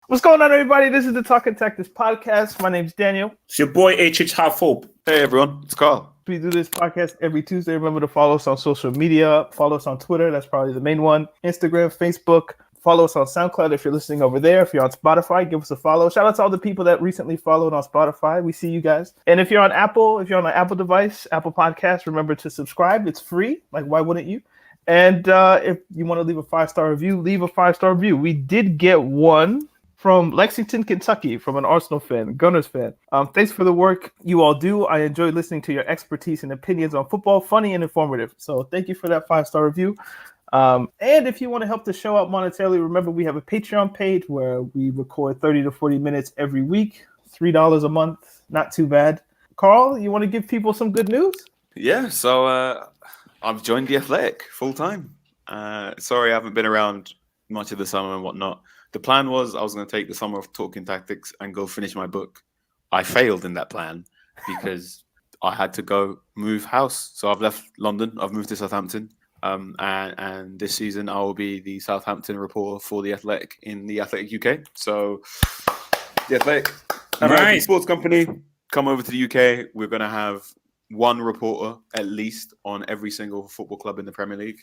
What's going on, everybody? This is the Talking Tactics podcast. My name's Daniel. It's your boy HH Half Hope. Hey everyone, it's Carl. We do this podcast every Tuesday. Remember to follow us on social media. Follow us on Twitter. That's probably the main one. Instagram, Facebook. Follow us on SoundCloud if you're listening over there. If you're on Spotify, give us a follow. Shout out to all the people that recently followed on Spotify. We see you guys. And if you're on Apple, if you're on an Apple device, Apple Podcast, remember to subscribe. It's free. Like, why wouldn't you? And if you want to leave a 5-star review, leave a 5-star review. We did get one from Lexington, Kentucky, from an Arsenal fan, Gunners fan. Thanks for the work you all do. I enjoy listening to your expertise and opinions on football, funny and informative. So thank you for that 5-star review. And if you want to help the show out monetarily, remember we have a Patreon page where we record 30 to 40 minutes every week, $3 a month. Not too bad. Carl, you want to give people some good news? Yeah, so I've joined The Athletic full time. Sorry I haven't been around much of the summer and whatnot. The plan was I was going to take the summer of Talking Tactics and go finish my book. I failed in that plan because I had to go move house. So I've left London. I've moved to Southampton. And this season I will be the Southampton reporter for The Athletic in The Athletic UK. So The Athletic, American sports company, come over to the UK. We're going to have one reporter at least on every single football club in the Premier League.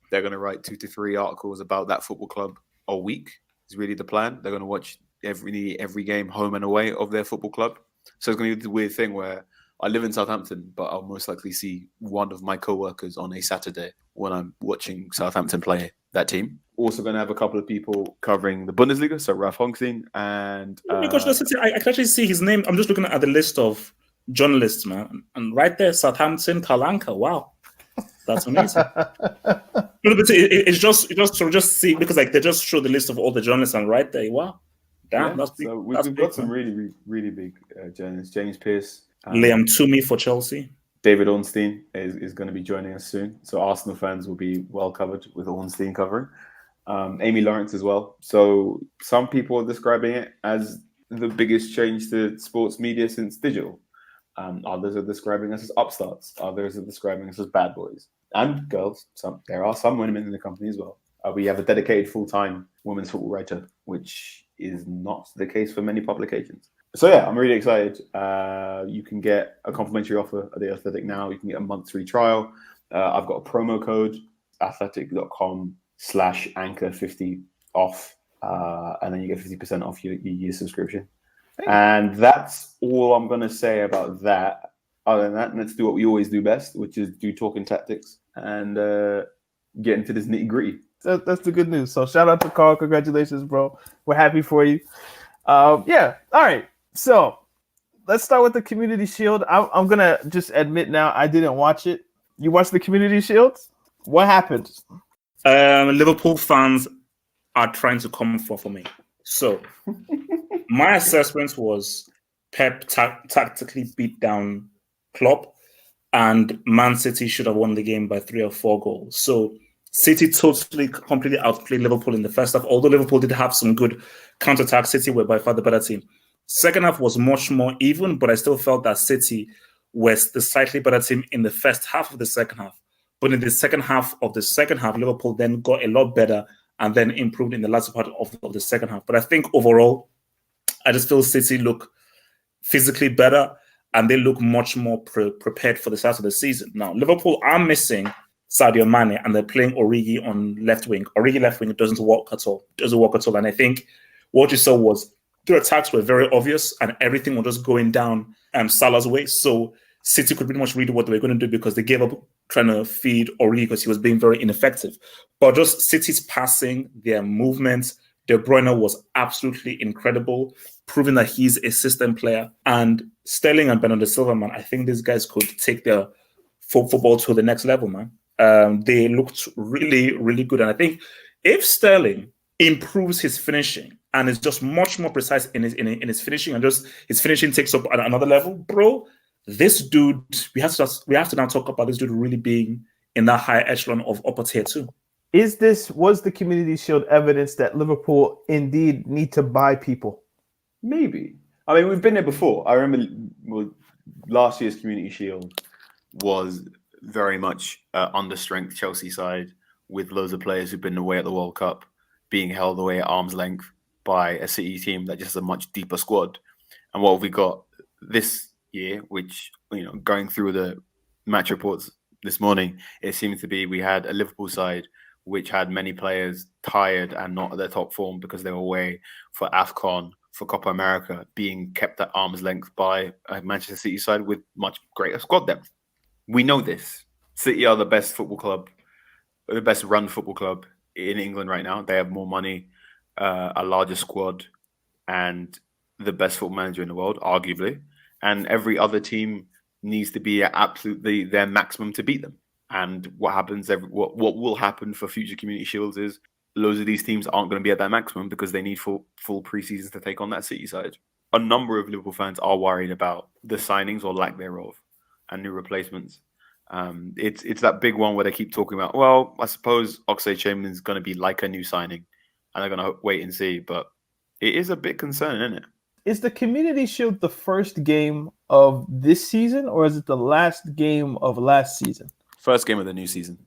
They're going to write 2 to 3 articles about that football club a week. Is really the plan. They're going to watch every game home and away of their football club. So it's going to be the weird thing where I live in Southampton, but I'll most likely see one of my co-workers on a Saturday when I'm watching Southampton play that team. Also going to have a couple of people covering the Bundesliga, so Ralf Hongstein and... Oh my gosh, I can actually see his name. I'm just looking at the list of journalists, man. And right there, Southampton, Kalanka. Wow. That's amazing. It's just see, because like they just show the list of all the journalists and right there, wow. Damn, yeah, that's big. So we've got some really big journalists. James Pearce. Liam Toomey for Chelsea. David Ornstein is going to be joining us soon. So Arsenal fans will be well covered with Ornstein covering. Amy Lawrence as well. So some people are describing it as the biggest change to sports media since digital. Others are describing us as upstarts. Others are describing us as bad boys and girls. There are some women in the company as well. We have a dedicated full-time women's football writer, which is not the case for many publications. So yeah, I'm really excited. You can get a complimentary offer at The Athletic now. You can get a month free trial. I've got a promo code, athletic.com/anchor50 off. And then you get 50% off your year subscription. And that's all I'm going to say about that. Other than that, let's do what we always do best, which is do Talking Tactics and get into this nitty-gritty. That's the good news. So shout out to Carl. Congratulations, bro. We're happy for you. Yeah. All right. So let's start with the Community Shield. I'm going to just admit now I didn't watch it. You watched the Community Shield? What happened? Liverpool fans are trying to come for me. So my assessment was Pep tactically beat down Klopp, and Man City should have won the game by 3 or 4 goals. So City completely outplayed Liverpool in the first half, although Liverpool did have some good counter-attack. City were by far the better team. Second half was much more even, but I still felt that City was the slightly better team in the first half of the second half. But in the second half of the second half, Liverpool then got a lot better and then improved in the latter part of the second half. But I think overall, I just feel City look physically better and they look much more prepared for the start of the season. Now, Liverpool are missing Sadio Mane and they're playing Origi on left wing. Origi left wing doesn't work at all. And I think what you saw was their attacks were very obvious and everything was just going down Salah's way. So City could pretty much read what they were going to do because they gave up trying to feed Origi because he was being very ineffective. But just City's passing, their movements, De Bruyne was absolutely incredible, proving that he's a system player. And Sterling and Bernardo Silva, man, I think these guys could take their football to the next level, man. They looked really, really good. And I think if Sterling improves his finishing and is just much more precise in his finishing and just his finishing takes up at another level, bro, this dude, we have to now talk about this dude really being in that high echelon of upper tier too. Was the Community Shield evidence that Liverpool indeed need to buy people? Maybe. I mean, we've been there before. I remember last year's Community Shield was very much under-strength Chelsea side with loads of players who've been away at the World Cup being held away at arm's length by a City team that just has a much deeper squad. And what have we got this year, which, going through the match reports this morning, it seemed to be we had a Liverpool side which had many players tired and not at their top form because they were away for AFCON, for Copa America, being kept at arm's length by a Manchester City side with much greater squad depth. We know this. City are the best football club, the best run football club in England right now. They have more money, a larger squad, and the best football manager in the world, arguably. And every other team needs to be at absolutely their maximum to beat them. And what happens? What will happen for future Community Shields is loads of these teams aren't going to be at their maximum because they need full pre-seasons to take on that City side. A number of Liverpool fans are worried about the signings or lack thereof and new replacements. It's that big one where they keep talking about, well, I suppose Oxlade-Chamberlain is going to be like a new signing and they're going to wait and see. But it is a bit concerning, isn't it? Is the Community Shield the first game of this season, or is it the last game of last season? First game of the new season.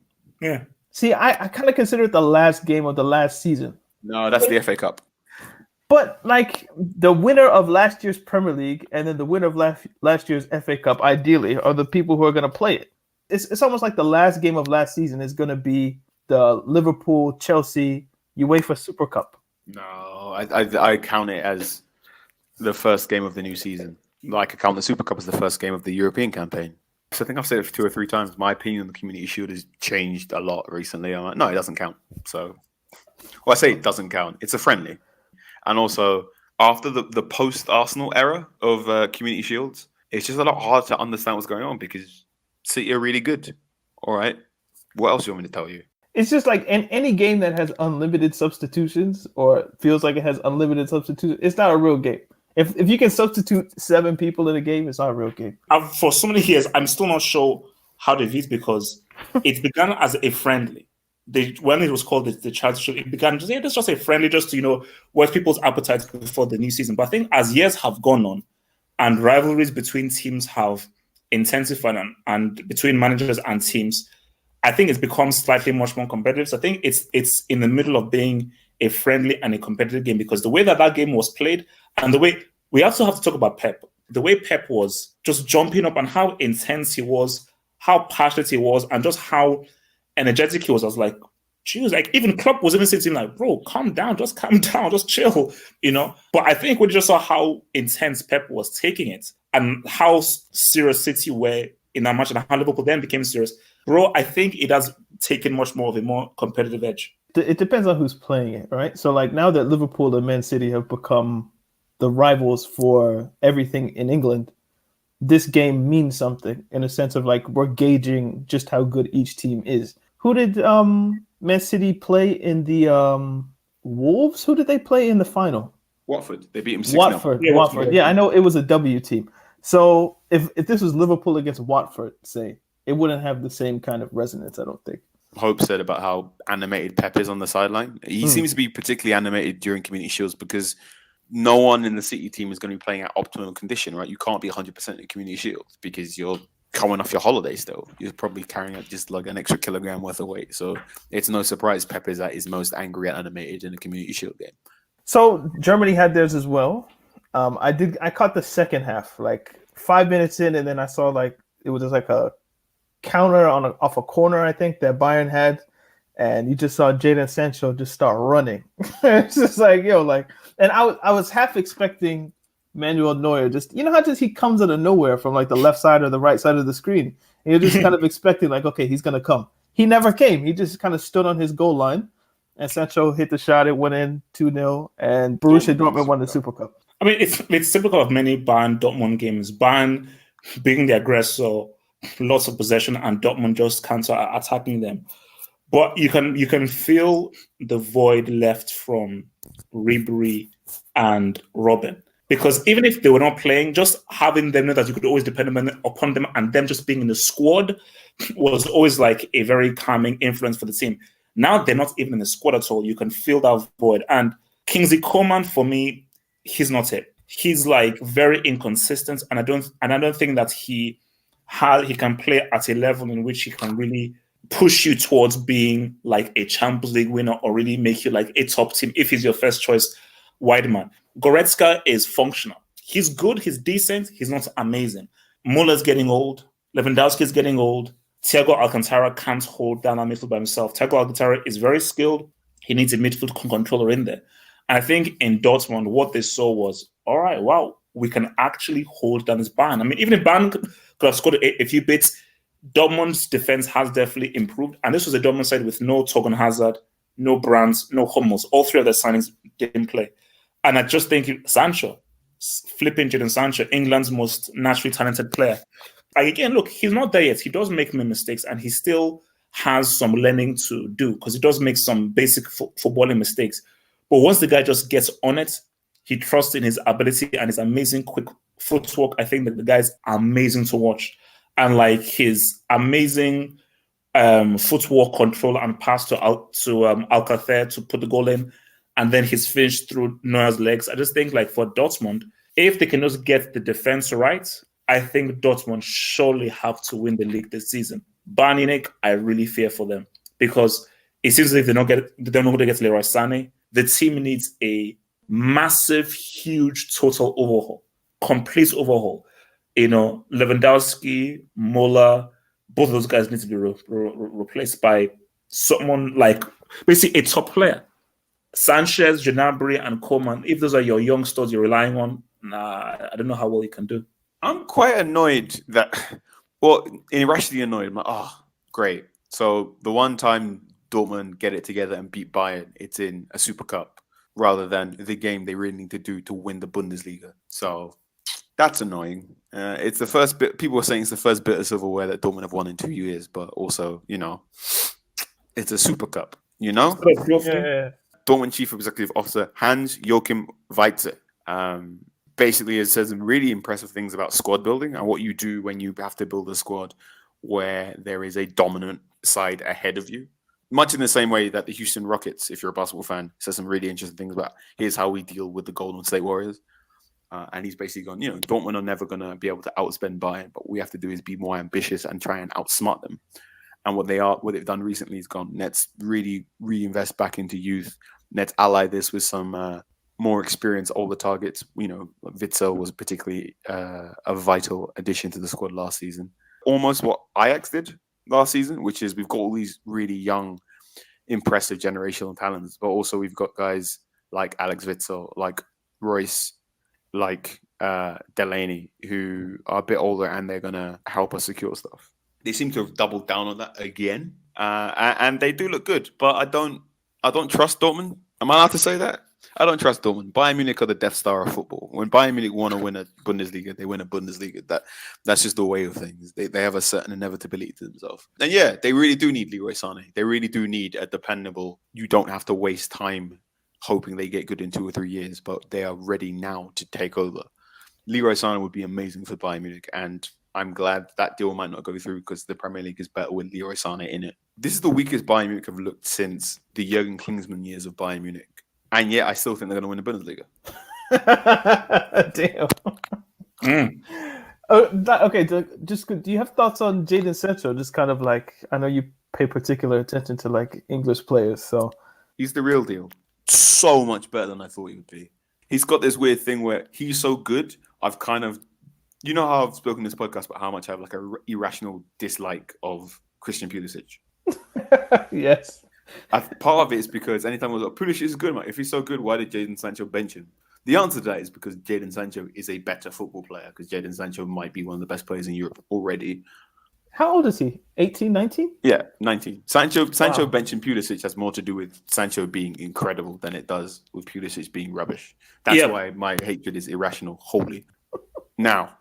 Yeah. See, I kind of consider it the last game of the last season. No, that's the FA Cup. But like the winner of last year's Premier League and then the winner of last year's FA Cup, ideally, are the people who are going to play it. It's almost like the last game of last season is going to be the Liverpool-Chelsea UEFA Super Cup. No, I count it as the first game of the new season. Like I count the Super Cup as the first game of the European campaign. So I think I've said it 2 or 3 times. My opinion on the Community Shield has changed a lot recently. I'm like, no, it doesn't count. So, I say it doesn't count. It's a friendly. And also, after the post-Arsenal era of Community Shields, it's just a lot harder to understand what's going on because City are really good. All right. What else do you want me to tell you? It's just like in any game that has unlimited substitutions or feels like it has unlimited substitutions, it's not a real game. If you can substitute 7 people in a game, it's not a real game. For so many years, I'm still not sure how they view it because it began as a friendly. When it was called the Charity Shield, it began just a friendly, just to whet people's appetite before the new season. But I think as years have gone on, and rivalries between teams have intensified and between managers and teams, I think it's become slightly much more competitive. So I think it's in the middle of being a friendly and a competitive game because the way that game was played and the way we also have to talk about Pep, the way Pep was just jumping up and how intense he was, how passionate he was, and just how energetic he was. I was like, geez, like even Klopp was even sitting like, bro, calm down, just chill, But I think we just saw how intense Pep was taking it and how serious City were in that match and how Liverpool then became serious. Bro, I think it has taken much more of a more competitive edge. It depends on who's playing it, right? So like now that Liverpool and Man City have become the rivals for everything in England, this game means something in a sense of like we're gauging just how good each team is. Who did Man City play in the Wolves? Who did they play in the final? Watford. They beat him 6-0. Watford. Yeah, I know it was a W team. So if this was Liverpool against Watford, say, it wouldn't have the same kind of resonance, I don't think. Hope said about how animated Pepe is on the sideline. He seems to be particularly animated during Community Shields because no one in the City team is going to be playing at optimum condition, right? You can't be 100% in Community Shields because you're coming off your holiday still. You're probably carrying out just like an extra kilogram worth of weight. So it's no surprise Pepe is at his most angry and animated in a Community Shield game. So Germany had theirs as well. I caught the second half, like 5 minutes in, and then I saw like it was just like a counter off a corner, I think, that Bayern had, and you just saw Jadon Sancho just start running. It's just like, and I was half expecting Manuel Neuer, just how just he comes out of nowhere from like the left side or the right side of the screen, and you're just kind of expecting like, okay, he's gonna come. He never came. He just kind of stood on his goal line, and Sancho hit the shot. It went in 2-0, and Borussia Dortmund won the Super Cup. I mean, it's typical of many Bayern Dortmund games. Bayern being the aggressor, lots of possession, and Dortmund just counter-attacking them. But you can feel the void left from Ribery and Robin. Because even if they were not playing, just having them know that you could always depend upon them and them just being in the squad was always like a very calming influence for the team. Now they're not even in the squad at all. You can feel that void. And Kingsley Coman, for me, he's not it. He's like very inconsistent, and I don't think that he can play at a level in which he can really push you towards being like a Champions League winner or really make you like a top team if he's your first choice wide man. Goretzka is functional. He's good. He's decent. He's not amazing. Muller's getting old. Lewandowski's getting old. Thiago Alcantara can't hold down our midfield by himself. Thiago Alcantara is very skilled. He needs a midfield controller in there. And I think in Dortmund, what they saw was, all right, wow, we can actually hold down this Bayern. I mean, even if Bayern could have scored a few bits, Dortmund's defense has definitely improved. And this was a Dortmund side with no Torgan Hazard, no Brands, no Hummels. All three of their signings didn't play. And I just think Sancho, flipping Jadon Sancho, England's most naturally talented player. Again, look, he's not there yet. He does make many mistakes, and he still has some learning to do because he does make some basic footballing mistakes. But once the guy just gets on it, he trusts in his ability and his amazing quick footwork. I think that the guy's amazing to watch. And like his amazing footwork control and pass to Alcacer to put the goal in, and then his finish through Neuer's legs. I just think like for Dortmund, if they can just get the defense right, I think Dortmund surely have to win the league this season. Bayern Munich, I really fear for them because it seems as if they're not going to get Leroy Sané. The team needs a massive, huge total overhaul, complete overhaul. You know, Lewandowski, Muller, both of those guys need to be replaced by someone like basically a top player. Sanchez, Gnabry, and Coman, if those are your young stars you're relying on, I don't know how well you can do. I'm quite annoyed that, well, irrationally annoyed. I'm like, oh, great. So the one time Dortmund get it together and beat Bayern, it's in a Super Cup rather than the game they really need to do to win the Bundesliga. So that's annoying. It's the first bit. People are saying it's the first bit of silverware that Dortmund have won in 2 years, but also, you know, it's a Super Cup, you know? Yeah. Dortmund Chief Executive Officer Hans-Joachim Weitze basically it says some really impressive things about squad building and what you do when you have to build a squad where there is a dominant side ahead of you. Much in the same way that the Houston Rockets, if you're a basketball fan, says some really interesting things about here's how we deal with the Golden State Warriors. And he's basically gone, you know, Dortmund are never going to be able to outspend Bayern, but what we have to do is be more ambitious and try and outsmart them. And what they've done recently is gone, let's really reinvest back into youth. Let's ally this with some more experienced older targets. You know, Witzel was particularly a vital addition to the squad last season. Almost what Ajax did last season, which is we've got all these really young, impressive generational talents, but also we've got guys like Alex Witzel, like Royce, like Delaney, who are a bit older and they're going to help us secure stuff. They seem to have doubled down on that again. And they do look good, but I don't trust Dortmund. Am I allowed to say that? I don't trust Dortmund. Bayern Munich are the Death Star of football. When Bayern Munich want to win a Bundesliga, they win a Bundesliga. That's just the way of things. They have a certain inevitability to themselves. And yeah, they really do need Leroy Sané. They really do need a dependable, you don't have to waste time hoping they get good in 2 or 3 years, but they are ready now to take over. Leroy Sané would be amazing for Bayern Munich, and I'm glad that deal might not go through because the Premier League is better with Leroy Sané in it. This is the weakest Bayern Munich have looked since the Jurgen Klinsmann years of Bayern Munich. And yet, I still think they're going to win the Bundesliga. Damn. Okay, do you have thoughts on Jadon Sancho? Just kind of like, I know you pay particular attention to like English players, so he's the real deal. So much better than I thought he would be. He's got this weird thing where he's so good. I've kind of, you know how I've spoken in this podcast about how much I have like a irrational dislike of Christian Pulisic. Yes. Part of it is because anytime I was like, Pulisic is good, man. If he's so good, why did Jadon Sancho bench him? The answer to that is because Jadon Sancho is a better football player, because Jadon Sancho might be one of the best players in Europe already. How old is he? 18, 19? Yeah, 19. Sancho benching Pulisic has more to do with Sancho being incredible than it does with Pulisic being rubbish. That's why my hatred is irrational, wholly. Now,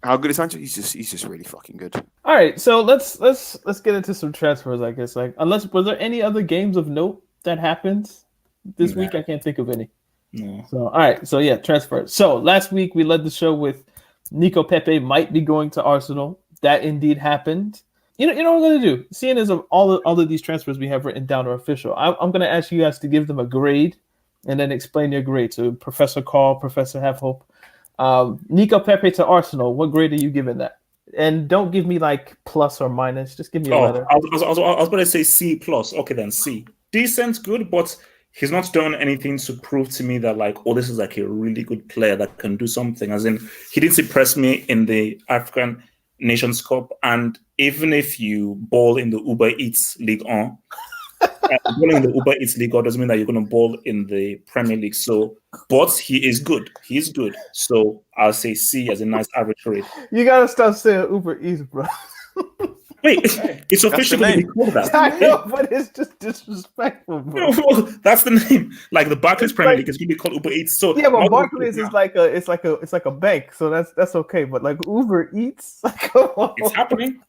how good is Sancho? He's just really fucking good. All right, so let's get into some transfers, I guess. Like, was there any other games of note that happened this week? I can't think of any. No. So all right, so yeah, transfers. So last week we led the show with Nico Pepe might be going to Arsenal. That indeed happened. You know what I'm gonna do? Seeing as of all of these transfers we have written down are official, I'm gonna ask you guys to give them a grade and then explain your grade. So Professor Carl, Professor Have Hope. Nico Pepe to Arsenal, what grade are you giving that? And don't give me like plus or minus. Just give me a letter. I was going to say C plus. Okay, then C. Decent, good, but he's not done anything to prove to me that like, oh, this is like a really good player that can do something. As in, he didn't impress me in the African Nations Cup, and even if you ball in the Uber Eats League on, balling in the Uber Eats League on doesn't mean that you're going to ball in the Premier League. So, but he is good. He's good. So I'll say C as a nice average rate. You gotta stop saying Uber Eats, bro. Wait, it's officially called that. I know, but it's just disrespectful, bro. No, that's the name. Like the Barclays It's Premier like- League is going to be called Uber Eats. So Yeah, but Barclays is like a bank, so that's okay. But like Uber Eats, like, come on. it's happening.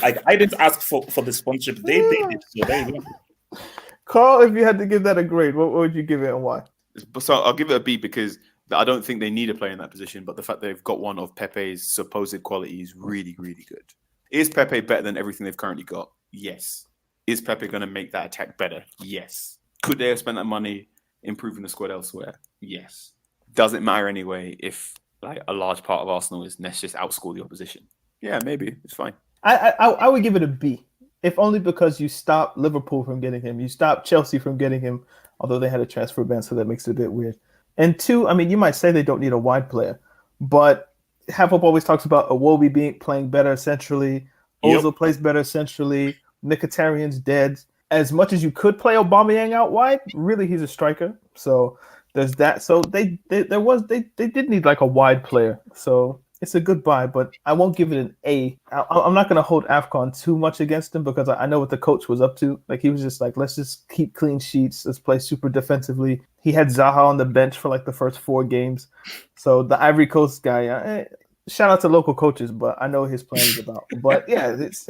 Like I didn't ask for the sponsorship. They did. So there you go. Carl, if you had to give that a grade, what would you give it and why? So I'll give it a B because I don't think they need a player in that position, but the fact they've got one of Pepe's supposed quality is really, really good. Is Pepe better than everything they've currently got? Yes. Is Pepe going to make that attack better? Yes. Could they have spent that money improving the squad elsewhere? Yes. Does it matter anyway if like a large part of Arsenal is let's just outscore the opposition? Yeah, maybe. It's fine. I would give it a B, if only because you stopped Liverpool from getting him. You stopped Chelsea from getting him, although they had a transfer ban, so that makes it a bit weird. And two, I mean, you might say they don't need a wide player, but Half-Up always talks about Iwobi playing better centrally. Ozil plays better centrally. Mkhitaryan's dead. As much as you could play Aubameyang out wide, really he's a striker. So there's that. So they did need like a wide player. So it's a good buy, but I won't give it an A. I'm not going to hold AFCON too much against him because I know what the coach was up to. Like he was just like, let's just keep clean sheets. Let's play super defensively. He had Zaha on the bench for like the first 4 games. So the Ivory Coast guy, shout out to local coaches, but I know his plan is about. But yeah, it's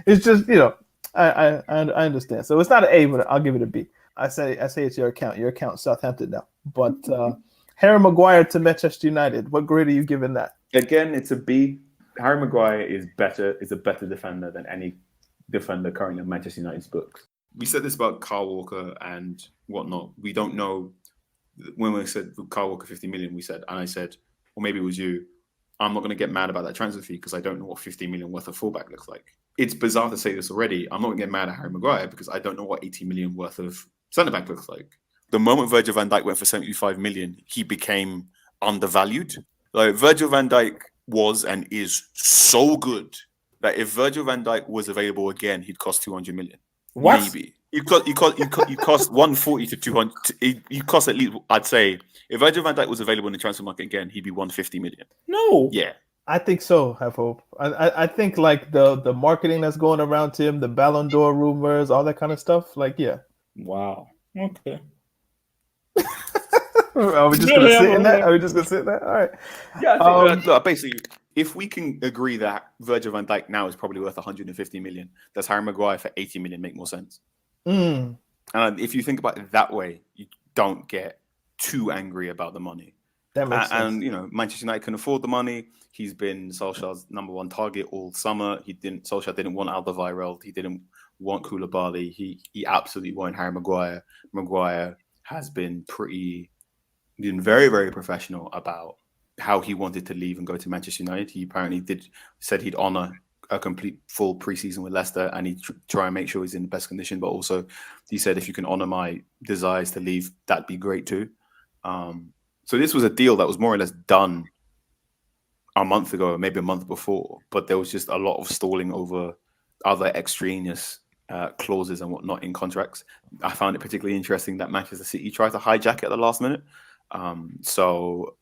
it's just, you know, I understand. So it's not an A, but I'll give it a B. I say it's your account. Your account, Southampton now. But Harry Maguire to Manchester United. What grade are you giving that? Again, it's a B. Harry Maguire is a better defender than any defender currently in Manchester United's books. We said this about Kyle Walker and whatnot. We don't know. When we said Kyle Walker 50 million, I said, or maybe it was you, I'm not going to get mad about that transfer fee because I don't know what 50 million worth of fullback looks like. It's bizarre to say this already. I'm not going to get mad at Harry Maguire because I don't know what 80 million worth of centre-back looks like. The moment Virgil van Dijk went for 75 million, he became undervalued. Like Virgil van Dijk was and is so good that if Virgil van Dijk was available again, he'd cost 200 million. What? Maybe. You cost 140 to 200. You cost at least, I'd say, if Virgil van Dijk was available in the transfer market again, he'd be 150 million. No. Yeah. I think so, have hope. I think like the marketing that's going around to him, the Ballon d'Or rumors, all that kind of stuff. Like, yeah. Wow. Okay. Are we just gonna sit in that? Are we just gonna sit in that? All right. Yeah, I think look, basically, if we can agree that Virgil van Dijk now is probably worth 150 million, does Harry Maguire for 80 million make more sense? Mm. And if you think about it that way, you don't get too angry about the money. That makes sense. And you know, Manchester United can afford the money. He's been Solskjaer's #1 target all summer. Solskjaer didn't want Alderweireld. He didn't want Koulibaly. He absolutely wanted Harry Maguire. Maguire has been very, very professional about how he wanted to leave and go to Manchester United. He apparently said he'd honour a complete full preseason with Leicester and he'd try and make sure he's in the best condition. But also, he said if you can honour my desires to leave, that'd be great too. So this was a deal that was more or less done a month ago, maybe a month before, but there was just a lot of stalling over other extraneous clauses and whatnot in contracts. I found it particularly interesting that Manchester City tried to hijack it at the last minute. So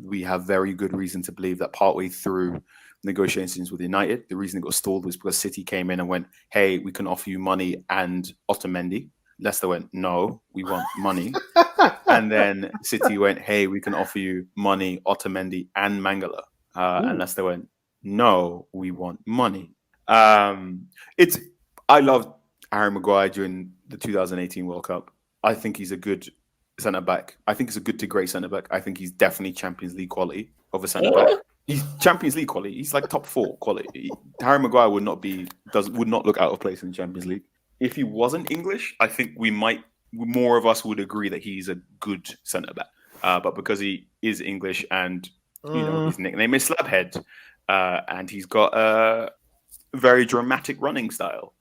we have very good reason to believe that partway through negotiations with United, the reason it got stalled was because City came in and went, hey, we can offer you money and Otamendi. Leicester went, no, we want money. And then City went, hey, we can offer you money, Otamendi and Mangala. And Leicester went, no, we want money. I loved Harry Maguire during the 2018 World Cup. I think he's a good centre-back. I think he's a good to great centre-back. I think he's definitely Champions League quality of a centre-back. He's Champions League quality. He's like top 4 quality. Harry Maguire would not look out of place in the Champions League. If he wasn't English, I think more of us would agree that he's a good centre-back. But because he is English and his nickname is Slabhead, and he's got a very dramatic running style,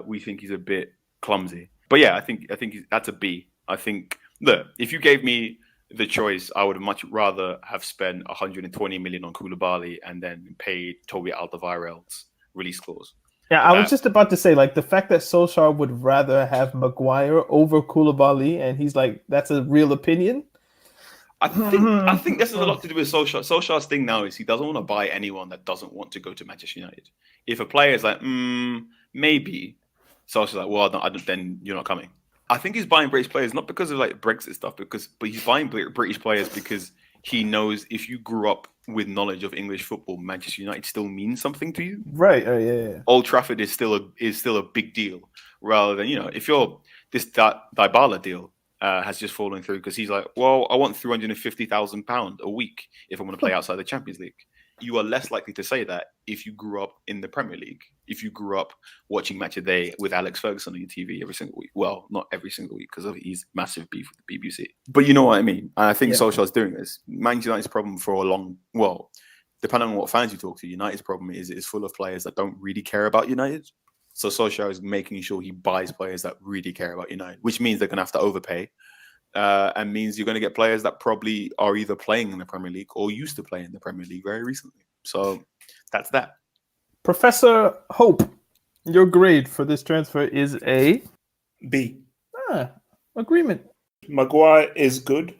we think he's a bit clumsy. But yeah, I think that's a B. I think, look, if you gave me the choice, I would much rather have spent 120 million on Koulibaly and then paid Toby Alderweireld's release clause. Yeah, I was just about to say, like, the fact that Solskjaer would rather have Maguire over Koulibaly, and he's like, that's a real opinion. I think this has a lot to do with Solskjaer. Solskjaer's thing now is he doesn't want to buy anyone that doesn't want to go to Manchester United. If a player is like, maybe, Solskjaer's like, well, then you're not coming. I think he's buying British players not because of like Brexit stuff, but he's buying British players because he knows if you grew up with knowledge of English football, Manchester United still means something to you. Right. Yeah. Old Trafford is still a big deal, rather than if you're this Dyblala deal has just fallen through because he's like, well, I want £350,000 a week if I want to play outside the Champions League. You are less likely to say that if you grew up in the Premier League, if you grew up watching Match of the Day with Alex Ferguson on your TV every single week. Well, not every single week because of his massive beef with the BBC. But you know what I mean? And I think Solskjaer's doing this. Manchester United's problem for depending on what fans you talk to, United's problem is it's full of players that don't really care about United. So Solskjaer is making sure he buys players that really care about United, which means they're going to have to overpay. And means you're going to get players that probably are either playing in the Premier League or used to play in the Premier League very recently. So that's that. Professor Hope, your grade for this transfer is a B. Agreement. Maguire is good,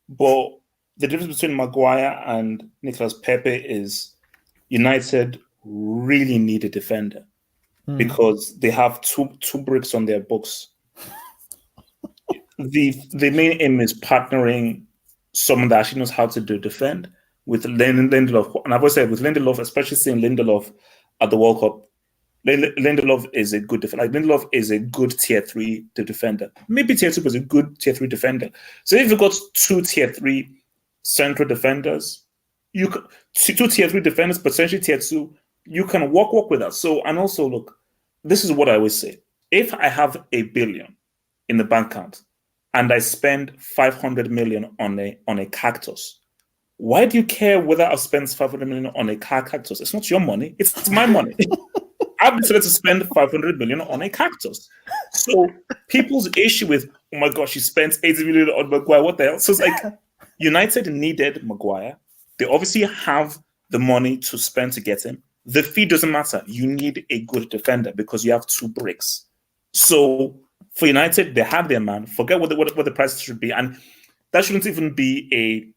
but the difference between Maguire and Nicolas Pepe is United really need a defender because they have two bricks on their books. The main aim is partnering someone that actually knows how to defend with Lindelof. And I've always said with Lindelof, especially seeing Lindelof at the World Cup, Lindelof is a good defender. Like Lindelof is a good tier 3 defender. Maybe tier 2 was a good tier 3 defender. So if you've got 2 tier 3 central defenders, you could 2 tier 3 defenders, potentially tier 2, you can work with that. So, and also look, this is what I always say. If I have $1 billion in the bank account, and I spend 500 million on a cactus, why do you care whether I've spent 500 million on a cactus? It's not your money. It's my money. I've decided to spend 500 million on a cactus. So people's issue with, oh my gosh, you spent 80 million on Maguire, what the hell? So it's like United needed Maguire. They obviously have the money to spend to get him. The fee doesn't matter. You need a good defender because you have 2 bricks. So for United, they have their man. Forget what the prices should be. And that shouldn't even be a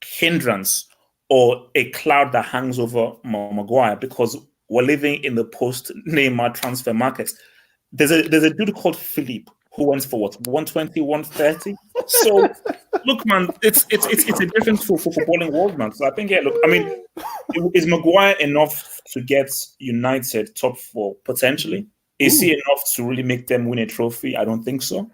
hindrance or a cloud that hangs over Maguire because we're living in the post-Neymar transfer market. There's a dude called Philippe who went for what, 120, 130? So, look, man, it's a difference for footballing world, man. So I think, look, I mean, is Maguire enough to get United top 4 potentially? Is he enough to really make them win a trophy? I don't think so.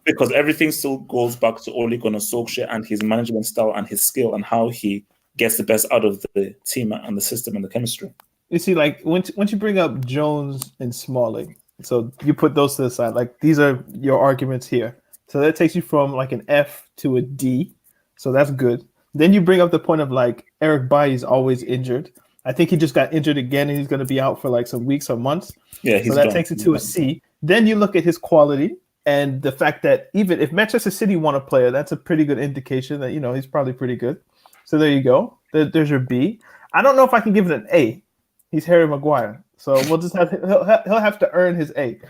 Because everything still goes back to Ole Gunnar Solskjaer and his management style and his skill and how he gets the best out of the team and the system and the chemistry. You see, like, once you bring up Jones and Smalling, so you put those to the side, like, these are your arguments here. So that takes you from, like, an F to a D. So that's good. Then you bring up the point of, like, Eric Bailly is always injured. I think he just got injured again, and he's going to be out for, like, some weeks or months. Yeah, so that takes it to a C. Then you look at his quality and the fact that even if Manchester City want a player, that's a pretty good indication that, he's probably pretty good. So there you go. There's your B. I don't know if I can give it an A. He's Harry Maguire. So we'll just he'll have to earn his A.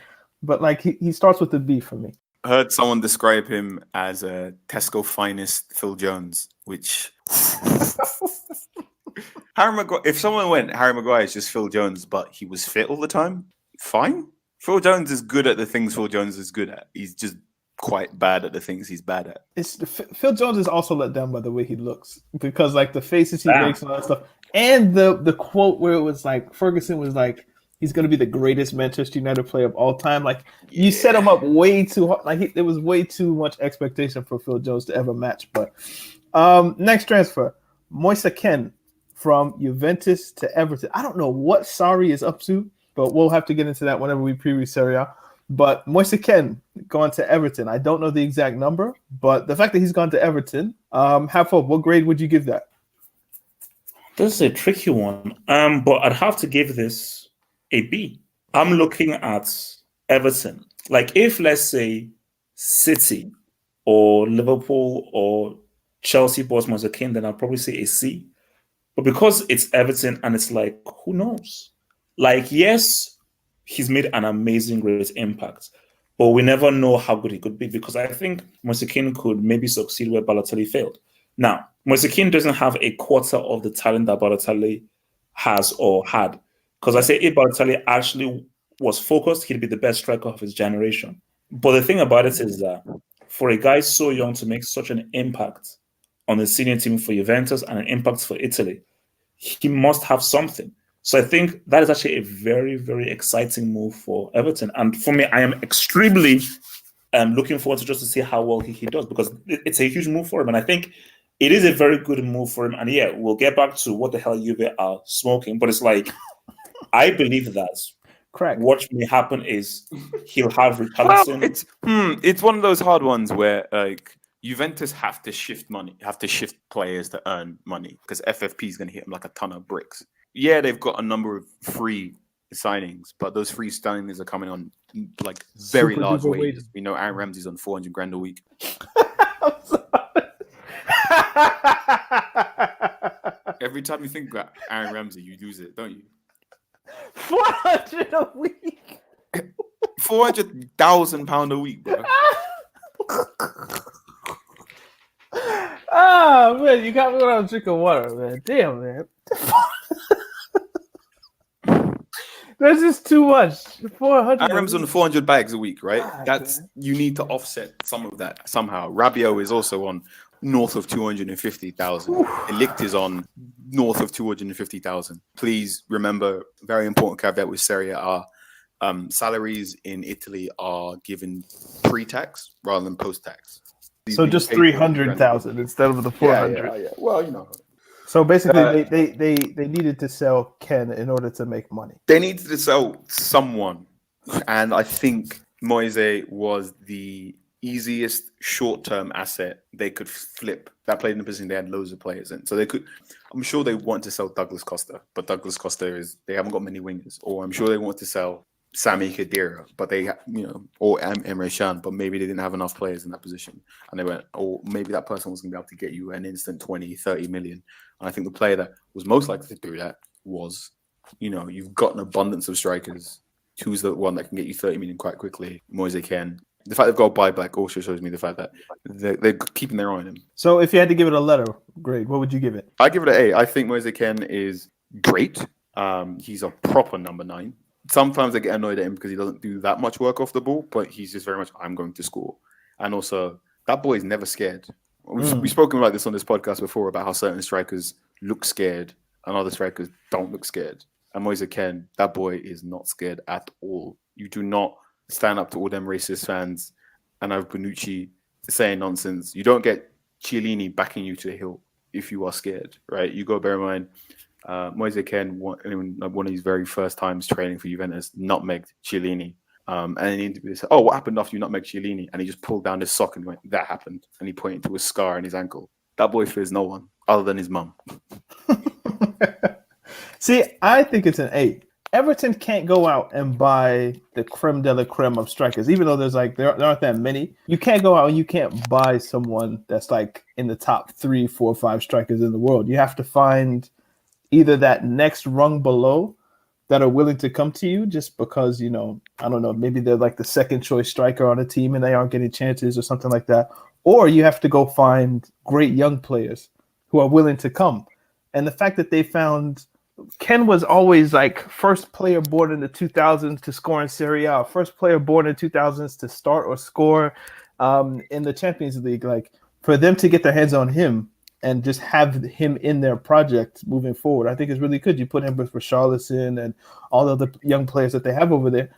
But, like, he starts with a B for me. I heard someone describe him as a Tesco finest Phil Jones, which... Harry Maguire. If someone went, Harry Maguire is just Phil Jones, but he was fit all the time, fine. Phil Jones is good at the things Phil Jones is good at. He's just quite bad at the things he's bad at. Phil Jones is also let down by the way he looks because, like, the faces he makes and all that stuff, and the quote where it was like Ferguson was like, he's going to be the greatest Manchester United player of all time. Like, you set him up way too hard. Like, there was way too much expectation for Phil Jones to ever match. But next transfer, Moise Kean from Juventus to Everton. I don't know what Sarri is up to, but we'll have to get into that whenever we preview Serie A. But Moise Kean gone to Everton. I don't know the exact number, but the fact that he's gone to Everton, what grade would you give that? This is a tricky one, but I'd have to give this a B. I'm looking at Everton. Like if, let's say, City or Liverpool or Chelsea bought Moise Kean, then I'll probably say a C. But because it's Everton and it's like, who knows? Like, yes, he's made an amazing, great impact, but we never know how good he could be because I think Moise Kean could maybe succeed where Balotelli failed. Now, Moise Kean doesn't have a quarter of the talent that Balotelli has or had. Because I say if Balotelli actually was focused, he'd be the best striker of his generation. But the thing about it is that for a guy so young to make such an impact on the senior team for Juventus and an impact for Italy, he must have something. So I think that is actually a very, very exciting move for Everton. And for me, I am extremely looking forward to just to see how well he does because it's a huge move for him. And I think it is a very good move for him. And yeah, we'll get back to what the hell Juve are smoking. But it's like, I believe that Correct. what may happen is he'll have Richarlison. Well, it's one of those hard ones where like Juventus have to shift players to earn money because FFP is going to hit them like a ton of bricks. Yeah, they've got a number of free signings, but those free signings are coming on like very Super large duper wages. wages. We know Aaron Ramsey's on 400 grand a week. Every time you think about Aaron Ramsey, you lose it, don't you? 400 a week. £400,000 a week, bro. Oh man, you got me when I was drinking water, man. Damn, man. That's just too much. 400. Aaron Ramsey's on 400 bags a week, right? God, You need to offset some of that somehow. Rabiot is also on north of 250,000. Ligt is on north of 250,000. Please remember, very important caveat with Serie A, salaries in Italy are given pre-tax rather than post-tax. So just 300,000 instead of the 400. Yeah. Well, you know. So basically, they needed to sell Ken in order to make money. They needed to sell someone, and I think Moise was the easiest short-term asset they could flip that played in the position they had loads of players in. So they could, I'm sure they want to sell Douglas Costa, but Douglas Costa they haven't got many wingers. Or I'm sure they want to sell Sami Khedira, but they, or Emre Can, but maybe they didn't have enough players in that position. And they went, or maybe that person was going to be able to get you an instant 20, 30 million. And I think the player that was most likely to do that was, you've got an abundance of strikers. Who's the one that can get you 30 million quite quickly? Moise Kean. The fact they've got a buyback also shows me the fact that they're keeping their eye on him. So if you had to give it a letter grade, what would you give it? I give it an A. I think Moise Kean is great. He's a proper number 9. Sometimes I get annoyed at him because he doesn't do that much work off the ball, but he's just very much, I'm going to score. And also, that boy is never scared. We've spoken about this on this podcast before about how certain strikers look scared and other strikers don't look scared. And Moise Kean, that boy is not scared at all. You do not stand up to all them racist fans and have Bonucci saying nonsense. You don't get Chiellini backing you to the hill if you are scared, right? You got to bear in mind, Moise Kean, one of his very first times training for Juventus, nutmegged Chiellini. And in the interview, they said, what happened after you nutmegged Chiellini? And he just pulled down his sock and went, that happened. And he pointed to a scar in his ankle. That boy fears no one other than his mum. See, I think it's an 8. Everton can't go out and buy the creme de la creme of strikers, even though there aren't that many. You can't go out and you can't buy someone that's like in the top 3, 4, 5 strikers in the world. You have to find either that next rung below that are willing to come to you just because, I don't know, maybe they're like the second choice striker on a team and they aren't getting chances or something like that. Or you have to go find great young players who are willing to come. And the fact that they found Ken was always like first player born in the 2000s to score in Serie A, first player born in 2000s to start or score in the Champions League. Like for them to get their hands on him and just have him in their project moving forward, I think is really good. You put him with Richarlison and all of the young players that they have over there.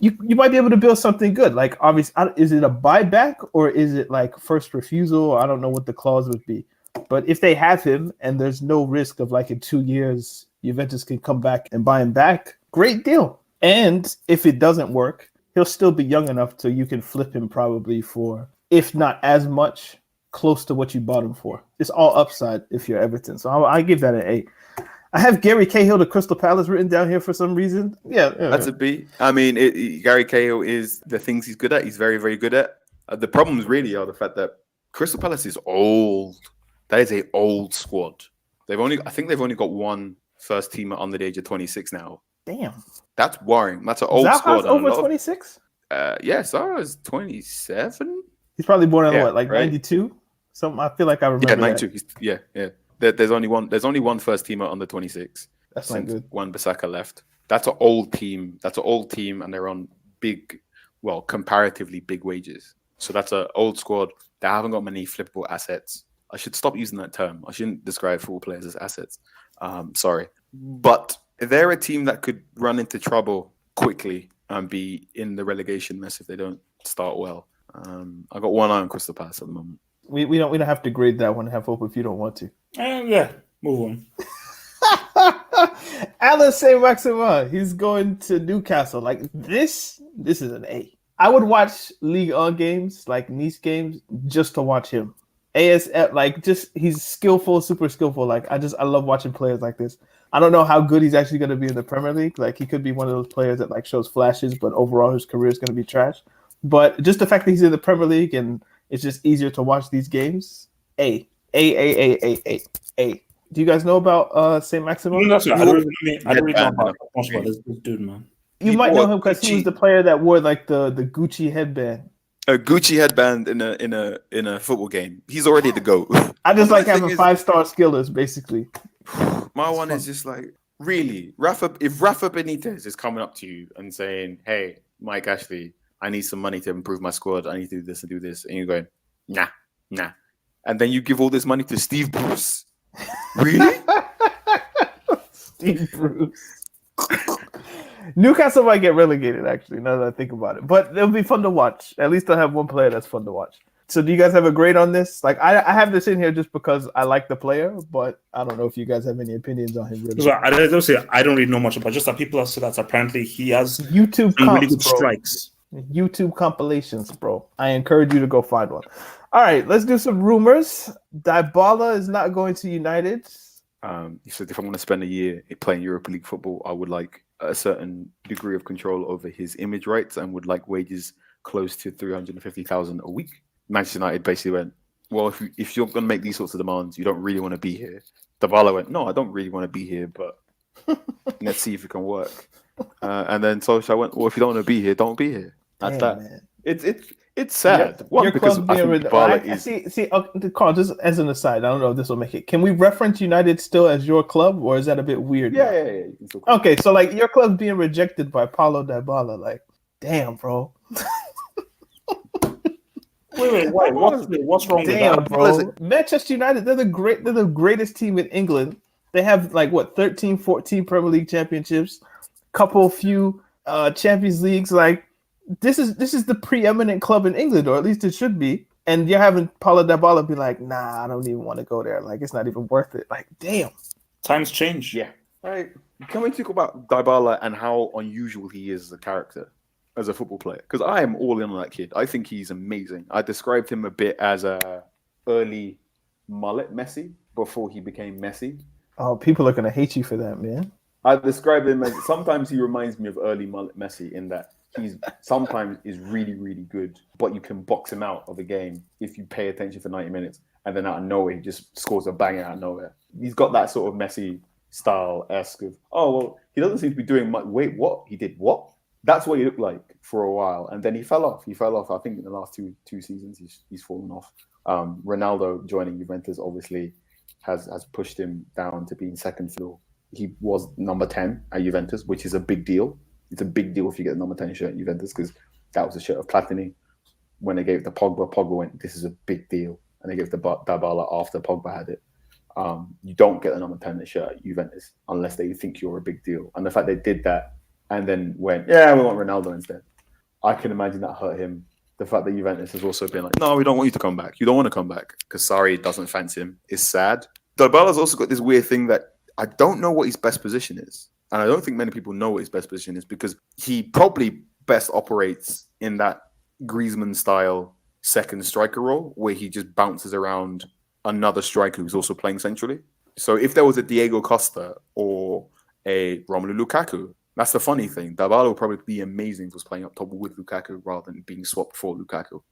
You might be able to build something good. Like obviously, is it a buyback or is it like first refusal? I don't know what the clause would be. But if they have him and there's no risk of like in 2 years, Juventus can come back and buy him back, great deal. And if it doesn't work, he'll still be young enough so you can flip him probably for, if not as much, close to what you bought him for. It's all upside if you're Everton. So I give that an 8. I have Gary Cahill to Crystal Palace written down here for some reason. Yeah. That's a B. I mean, Gary Cahill is the things he's good at. He's very, very good at. The problems really are the fact that Crystal Palace is old. That is an old squad. I think they've only got one first teamer under the age of 26 now. Damn. That's worrying. That's an old Zaha's squad. over 26? Yeah, Zaha's 27. He's probably born in Yeah, like right. 92? Something I feel like I remember. Yeah, 92. Yeah. There's only one first teamer under 26. That's not good. One Bissaka left. That's an old team. And they're on big, well, comparatively big wages. So that's an old squad. They haven't got many flippable assets. I should stop using that term. I shouldn't describe football players as assets. Sorry. But they're a team that could run into trouble quickly and be in the relegation mess if they don't start well. I got one eye on Crystal Palace at the moment. We don't have to grade that one. Have hope if you don't want to. Yeah, move on. Alan Saint-Maximan, he's going to Newcastle. Like this is an A. I would watch Ligue 1 games, like Nice games, just to watch him. ASF, like he's skillful, super skillful. Like I love watching players like this. I don't know how good he's actually going to be in the Premier League. Like he could be one of those players that like shows flashes, but overall his career is going to be trash. But just the fact that he's in the Premier League and it's just easier to watch these games. A. Do you guys know about Saint-Maximan? I don't really know about this dude, man. You might know him because he was the player that wore like the Gucci headband. A Gucci headband in a football game. He's already the GOAT. I just like having 5-star skillers, basically. My one is just like, really, if Rafa Benitez is coming up to you and saying, "Hey, Mike Ashley, I need some money to improve my squad. I need to do this and do this," and you're going, nah, and then you give all this money to Steve Bruce. Really? Steve Bruce. Newcastle might get relegated, actually, now that I think about it. But it'll be fun to watch. At least they'll have one player that's fun to watch. So do you guys have a grade on this? Like, I have this in here just because I like the player, but I don't know if you guys have any opinions on him. Really. So I don't really know much about. Just that people have said that apparently he has YouTube some really good bro. strikes. YouTube compilations, bro. I encourage you to go find one. All right, let's do some rumors. Dyblala is not going to United. He said if I want to spend a year playing Europa League football, I would like a certain degree of control over his image rights and would like wages close to 350,000 a week. Manchester United basically went, well, if you're going to make these sorts of demands, you don't really want to be here. Dyblala went, no, I don't really want to be here, but let's see if it can work. And then Solskjaer went, well, if you don't want to be here, don't be here. That's that. Man. It's sad. Your because I think Dyblala is... See, Carl, just as an aside, I don't know if this will make it. Can we reference United still as your club, or is that a bit weird? Yeah. Okay, so like your club's being rejected by Paulo Dyblala. Like, damn, bro. Wait, what's wrong with that? Bro. Manchester United, they're the greatest team in England. They have like 13, 14 Premier League championships, few Champions Leagues. Like this is the preeminent club in England, or at least it should be. And you're having Paulo Dyblala be like, nah, I don't even want to go there. Like it's not even worth it. Like, damn. Times change. Yeah. All right. Can we talk about Dyblala and how unusual he is as a character? As a football player, because I am all in on that kid. I think he's amazing. I described him a bit as a early mullet Messi before he became Messi. Oh, people are gonna hate you for that, man. I described him as sometimes he reminds me of early mullet Messi in that he's sometimes is really, really good, but you can box him out of a game if you pay attention for 90 minutes, and then out of nowhere he just scores a banger out of nowhere. He's got that sort of Messi style-esque of, oh well, he doesn't seem to be doing much. Wait, what? He did what? That's what he looked like for a while, and then he fell off. I think in the last two seasons, he's fallen off. Ronaldo joining Juventus obviously has pushed him down to being second fiddle. He was number 10 at Juventus, which is a big deal. It's a big deal if you get the number 10 shirt at Juventus because that was a shirt of Platini. When they gave it to Pogba went, "This is a big deal," and they gave it to Dyblala after Pogba had it. You don't get the number 10 shirt at Juventus unless they think you're a big deal, and the fact they did that. And then went, yeah, we want Ronaldo instead. I can imagine that hurt him. The fact that Juventus has also been like, no, we don't want you to come back. You don't want to come back because Sarri doesn't fancy him. It's sad. Dyblala's also got this weird thing that I don't know what his best position is. And I don't think many people know what his best position is because he probably best operates in that Griezmann-style second striker role where he just bounces around another striker who's also playing centrally. So if there was a Diego Costa or a Romelu Lukaku, that's the funny thing. Dyblala would probably be amazing if he was playing up top with Lukaku rather than being swapped for Lukaku.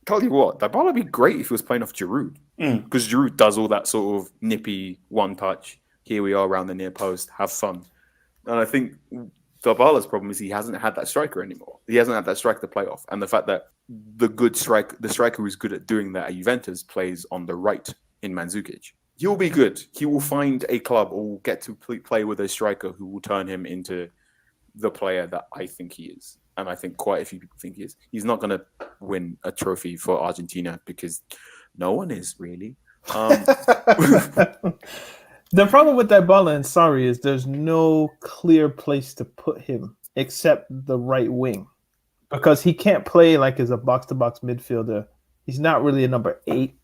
Tell you what, Dyblala would be great if he was playing off Giroud. Because Giroud does all that sort of nippy one touch. Here we are around the near post, have fun. And I think Dyblala's problem is he hasn't had that striker anymore. He hasn't had that striker to play off. And the fact that the striker who's good at doing that at Juventus plays on the right in Mandzukic. He'll be good. He will find a club or will get to play with a striker who will turn him into the player that I think he is. And I think quite a few people think he is. He's not going to win a trophy for Argentina because no one is really. The problem with Dyblala and Sarri is there's no clear place to put him except the right wing because he can't play like as a box-to-box midfielder. He's not really a number 8.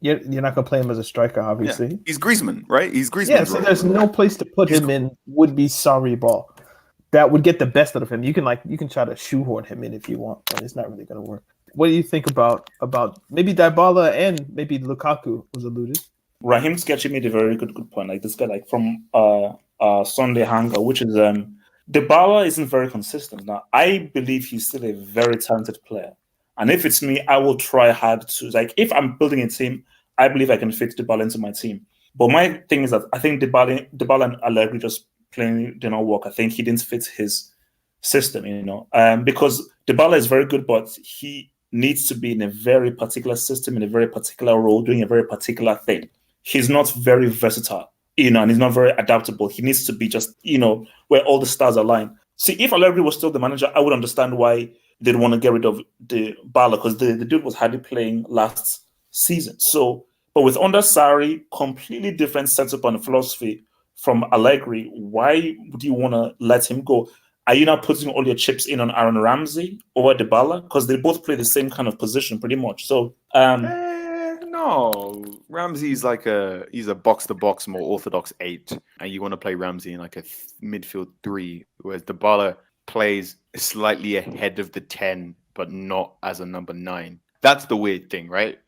You're not going to play him as a striker, obviously. Yeah. He's Griezmann, right? He's Griezmann. Yeah, so there's no place to put him in would-be Sarri ball. That would get the best out of him. You can try to shoehorn him in if you want, but it's not really going to work. What do you think about maybe Dyblala and maybe Lukaku was alluded? Raheem Sketchy made a very good point. Like this guy, like from Sunday Hanger, which is Dyblala isn't very consistent. Now, I believe he's still a very talented player, and if it's me, I will try hard to like. If I'm building a team, I believe I can fit Dyblala into my team. But my thing is that I think Dyblala and Allegri just plainly did not work. I think he didn't fit his system, because Dyblala is very good, but he needs to be in a very particular system, in a very particular role, doing a very particular thing. He's not very versatile, and he's not very adaptable. He needs to be just, where all the stars align. See, if Allegri was still the manager, I would understand why they'd want to get rid of Dyblala because the dude was hardly playing last season. So, but with under Sarri, completely different setup and philosophy from Allegri, why would you want to let him go? Are you not putting all your chips in on Aaron Ramsey over Dyblala? Because they both play the same kind of position pretty much. So, no, Ramsey's he's a box-to-box, more orthodox 8, and you want to play Ramsey in like a midfield 3, whereas Dyblala plays slightly ahead of the 10, but not as a number 9. That's the weird thing, right?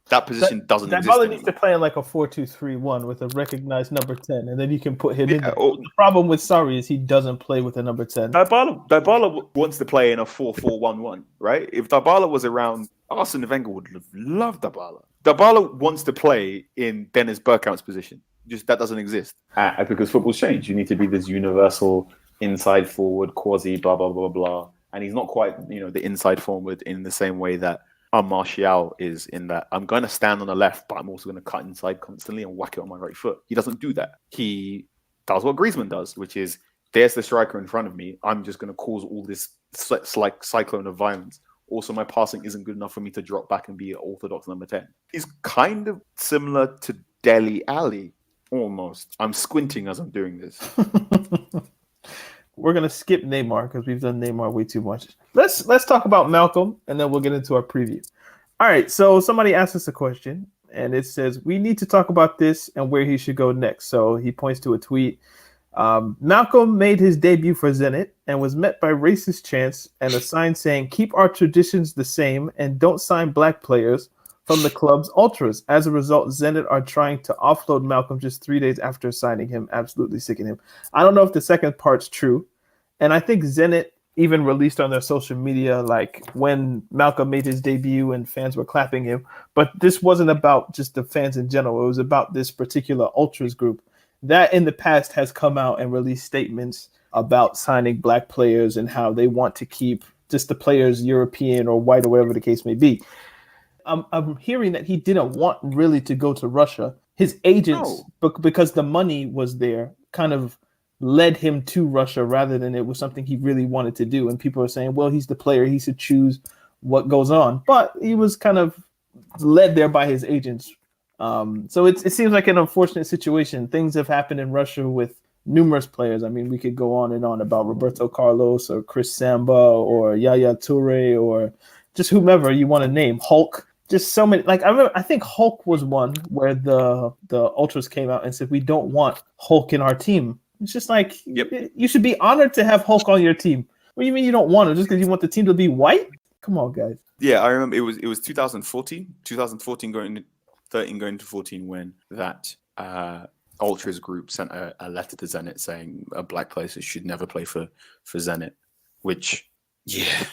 That position doesn't exist. Dyblala needs to play in like a 4-2-3-1 with a recognized number 10, and then you can put him in. The problem with Sarri is he doesn't play with a number 10. Dyblala wants to play in a 4-4-1-1, right? If Dyblala was around, Arsene Wenger would have loved Dyblala. Dyblala wants to play in Dennis Bergkamp's position. Just that doesn't exist. Because football's changed. You need to be this universal inside forward, quasi blah blah blah blah. And he's not quite, the inside forward in the same way that Martial is, in that I'm going to stand on the left, but I'm also going to cut inside constantly and whack it on my right foot. He doesn't do that. He does what Griezmann does, which is there's the striker in front of me. I'm just going to cause all this like cyclone of violence. Also, my passing isn't good enough for me to drop back and be an orthodox number 10. He's kind of similar to Dele Alli, almost. I'm squinting as I'm doing this. We're going to skip Neymar because we've done Neymar way too much. Let's talk about Malcom, and then we'll get into our preview. All right, so somebody asked us a question, and it says, we need to talk about this and where he should go next. So he points to a tweet. Malcom made his debut for Zenit and was met by racist chants and a sign saying, keep our traditions the same and don't sign black players from the club's ultras. As a result, Zenit are trying to offload Malcom just 3 days after signing him, absolutely sicking him. I don't know if the second part's true. And I think Zenit even released on their social media, like when Malcom made his debut and fans were clapping him. But this wasn't about just the fans in general. It was about this particular ultras group that in the past has come out and released statements about signing black players and how they want to keep just the players European or white or whatever the case may be. I'm hearing that he didn't want really to go to Russia. His agents, because the money was there, kind of led him to Russia rather than it was something he really wanted to do. And people are saying, well, he's the player. He should choose what goes on. But he was kind of led there by his agents. So it seems like an unfortunate situation. Things have happened in Russia with numerous players. I mean, we could go on and on about Roberto Carlos or Chris Samba or Yaya Toure or just whomever you want to name. Hulk. Just so many. Like I think Hulk was one where the ultras came out and said, we don't want Hulk in our team. It's just like, You should be honored to have Hulk on your team. What do you mean you don't want him? Just because you want the team to be white? Come on, guys. Yeah, I remember it was 2014 going to 13 going to 14 when that Ultras group sent a letter to Zenit saying black players should never play for Zenit, which, yeah,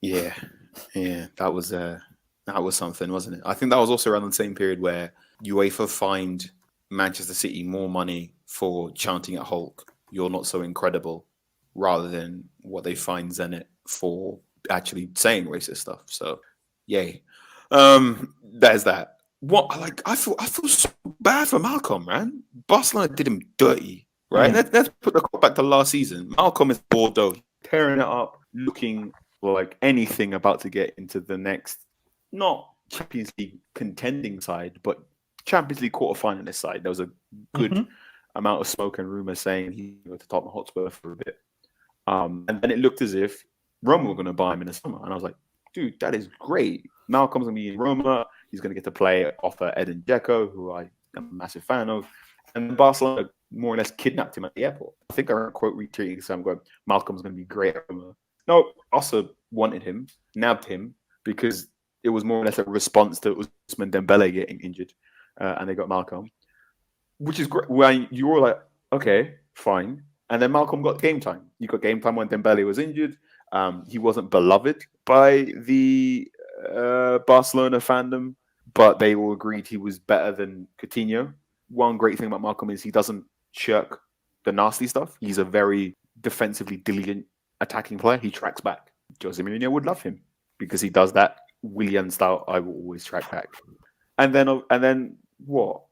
that was something, wasn't it? I think that was also around the same period where UEFA fined Manchester City more money for chanting at Hulk, "You're not so incredible," rather than what they fined Zenit for actually saying racist stuff. So, yay. There's that. I feel so bad for Malcom, man. Barcelona did him dirty, right? Let's put the clock back to last season. Malcom is Bordeaux, tearing it up, looking like anything about to get into the next, not Champions League contending side, but Champions League quarterfinalist side. There was a good amount of smoke and rumors saying he would go to Tottenham Hotspur for a bit. And then it looked as if Roma were going to buy him in the summer. And I was like, dude, that is great. Malcom's going to be in Roma. He's going to get to play off Edin Dzeko, who I am a massive fan of. And Barcelona more or less kidnapped him at the airport. I think I read a quote retweeting some going, Malcom's going to be great at Roma. No, also wanted him, nabbed him, because it was more or less a response to Ousmane Dembele getting injured. And they got Malcom, which is great. When you were like, okay, fine. And then Malcom got game time. You got game time when Dembele was injured. He wasn't beloved by the Barcelona fandom, but they all agreed he was better than Coutinho. One great thing about Malcom is he doesn't shirk the nasty stuff. He's a very defensively diligent attacking player. He tracks back. Jose Mourinho would love him because he does that Willian style. I will always track back. And then what?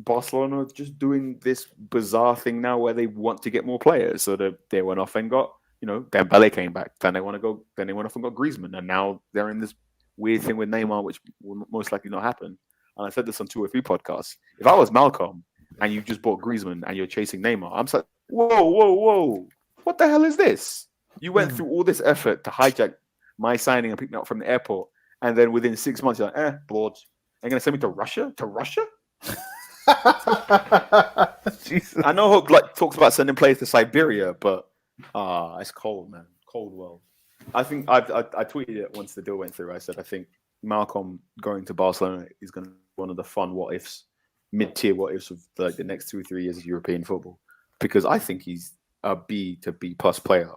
Barcelona are just doing this bizarre thing now where they want to get more players. So they went off and got, Dembele came back. Then they went off and got Griezmann. And now they're in this weird thing with Neymar, which will most likely not happen. And I said this on 2 or 3 podcasts. If I was Malcom and you just bought Griezmann and you're chasing Neymar, I'm like, whoa. What the hell is this? You went through all this effort to hijack my signing and pick me up from the airport. And then within 6 months, you're like, bored. Are you going to send me to Russia? To Russia? Jesus. I know Hulk talks about sending players to Siberia, but it's cold, man. Cold world. I think I tweeted it once the deal went through. I said I think Malcom going to Barcelona is going to be one of the fun what ifs, mid-tier what ifs of the next 2 or 3 years of European football, because I think he's a B to B plus player,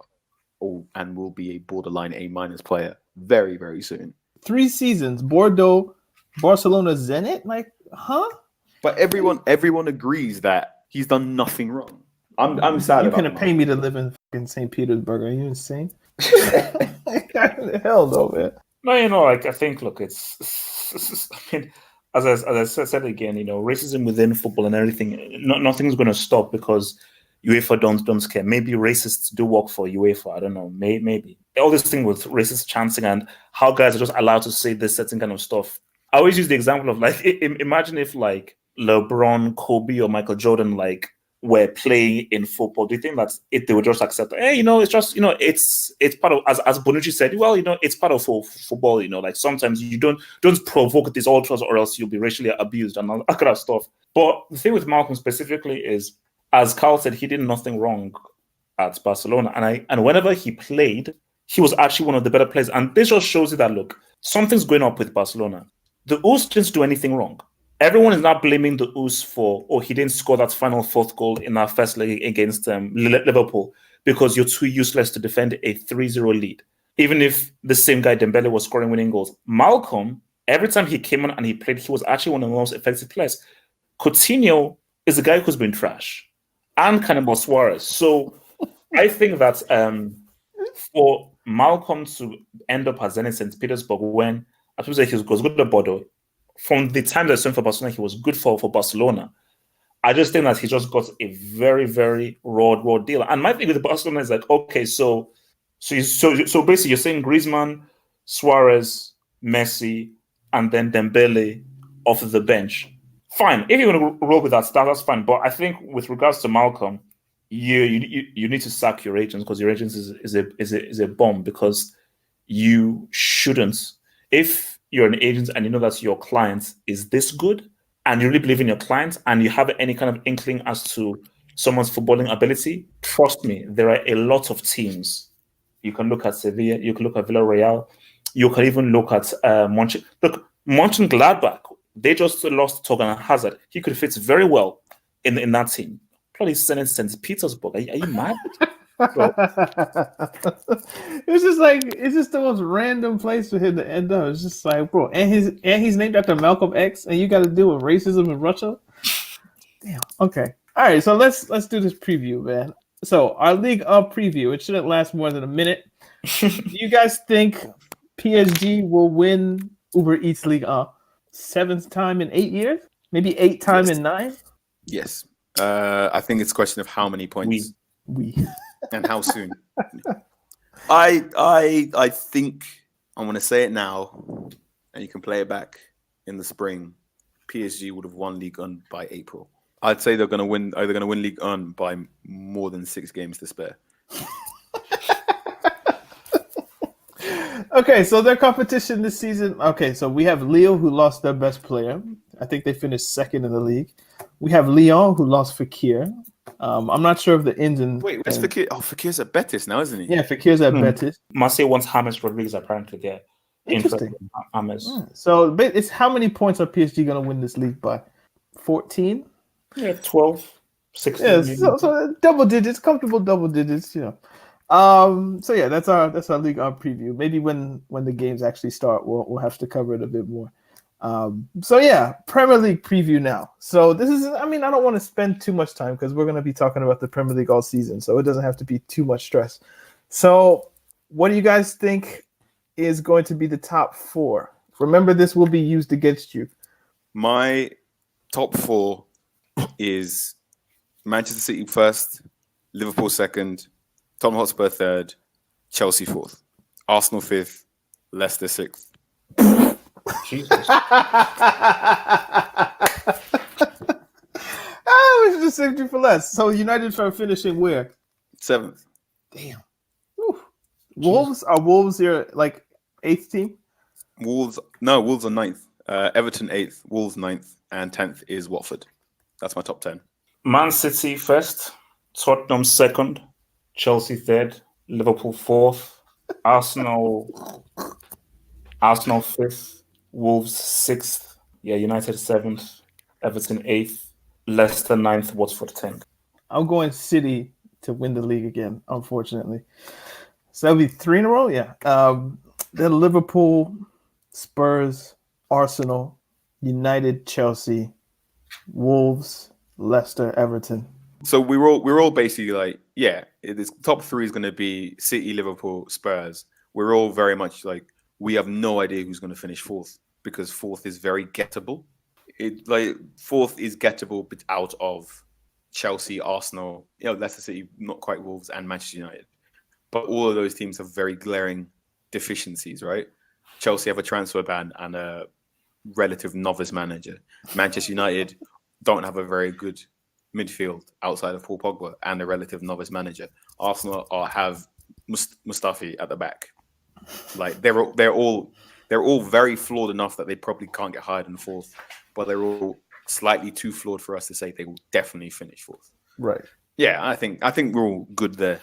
and will be a borderline A- player very, very soon. 3 seasons, Bordeaux, Barcelona, Zenit, But everyone agrees that he's done nothing wrong. I'm sad. You couldn't pay me to live in fucking St. Petersburg. Are you insane? Hell no, man. No, I think, look, it's I mean, as I said again, racism within football and everything, nothing's going to stop because UEFA don't care. Maybe racists do work for UEFA. I don't know. Maybe all this thing with racist chanting and how guys are just allowed to say this certain kind of stuff. I always use the example of imagine if LeBron, Kobe, or Michael Jordan were playing in football. Do you think that they would just accept? Hey, it's just it's part of, as Bonucci said. Well, it's part of football. Sometimes you don't provoke these ultras, or else you'll be racially abused and all that kind of stuff. But the thing with Malcom specifically is, as Carl said, he did nothing wrong at Barcelona, and whenever he played, he was actually one of the better players. And this just shows you that look, something's going up with Barcelona. The Us didn't do anything wrong. Everyone is not blaming the Us for, he didn't score that final 4th goal in our first leg against Liverpool because you're too useless to defend a 3-0 lead. Even if the same guy, Dembele, was scoring winning goals. Malcom, every time he came on and he played, he was actually one of the most effective players. Coutinho is a guy who's been trash. And Cannibal Suarez. So I think that for Malcom to end up as Zenit St. Petersburg when, I suppose he was good at Bordeaux, from the time that he went for Barcelona, he was good for Barcelona. I just think that he just got a very, very raw deal. And my thing with Barcelona is okay, so basically you're saying Griezmann, Suarez, Messi, and then Dembele off the bench. Fine. If you're going to roll with that, that's fine. But I think with regards to Malcom, you need to sack your agents, because your agents is a bomb, because you shouldn't. If you're an agent and you know that your client is this good and you really believe in your client and you have any kind of inkling as to someone's footballing ability, trust me, there are a lot of teams. You can look at Sevilla, you can look at Villarreal, you can even look at Mönchengladbach. They just lost Torgan Hazard. He could fit very well in that team. Probably Zenit St. Petersburg. Are you mad? Bro. It's just the most random place for him to end up. It's just like, bro, and he's named after Malcolm X, and you got to deal with racism in Russia. Damn. Okay. All right. So let's do this preview, man. So our Ligue preview. It shouldn't last more than a minute. Do you guys think PSG will win Uber Eats Ligue 7th time in 8 years? Maybe 8th time in 9? Yes. I think it's a question of how many points. We. And how soon. I think I'm going to say it now, and you can play it back in the spring. PSG would have won Ligue 1 by April. I'd say they're going to win. Either going to win Ligue 1 by more than 6 games to spare. Okay, so their competition this season. Okay, so we have Lille, who lost their best player. I think they finished 2nd in the league. We have Lyon, who lost Fekir. I'm not sure if the ins and... Wait, where's Fekir? Oh, Fekir's at Betis now, isn't he? Yeah, Fekir's at Betis. Marseille wants James Rodriguez apparently there. Interesting. James. So it's how many points are PSG going to win this league by? 14? Yeah, 12, 16. Yeah, so double digits, comfortable double digits, you know. So yeah, that's our Ligue 1 preview. Maybe when the games actually start, we'll have to cover it a bit more. So yeah, Premier League preview now. So this is, I don't want to spend too much time because we're going to be talking about the Premier League all season, so it doesn't have to be too much stress. So what do you guys think is going to be the top 4? Remember, this will be used against you. My top 4 is Manchester City 1st, Liverpool 2nd, Tottenham Hotspur 3rd, Chelsea 4th, Arsenal 5th, Leicester 6th. Jesus. We should just saved you for less. So United are finishing where? 7th. Damn. Whew. Wolves are your 8th team? Wolves are 9th. Everton 8th, Wolves 9th, and 10th is Watford. That's my top 10. Man City 1st, Tottenham 2nd, Chelsea 3rd, Liverpool 4th, Arsenal 5th, Wolves 6th, United 7th, Everton 8th, Leicester 9th, Watford 10th. I'm going City to win the league again, unfortunately. So that'll be 3 in a row, yeah. Then Liverpool, Spurs, Arsenal, United, Chelsea, Wolves, Leicester, Everton. So we're all basically this top 3 is going to be City, Liverpool, Spurs. We're all very much we have no idea who's going to finish 4th because 4th is very gettable. 4th is gettable, but out of Chelsea, Arsenal, Leicester City, not quite Wolves, and Manchester United. But all of those teams have very glaring deficiencies, right? Chelsea have a transfer ban and a relative novice manager. Manchester United don't have a very good midfield outside of Paul Pogba and a relative novice manager. Arsenal have Mustafi at the back. They're all very flawed enough that they probably can't get higher than 4th, but they're all slightly too flawed for us to say they will definitely finish 4th. Right. Yeah, I think we're all good there.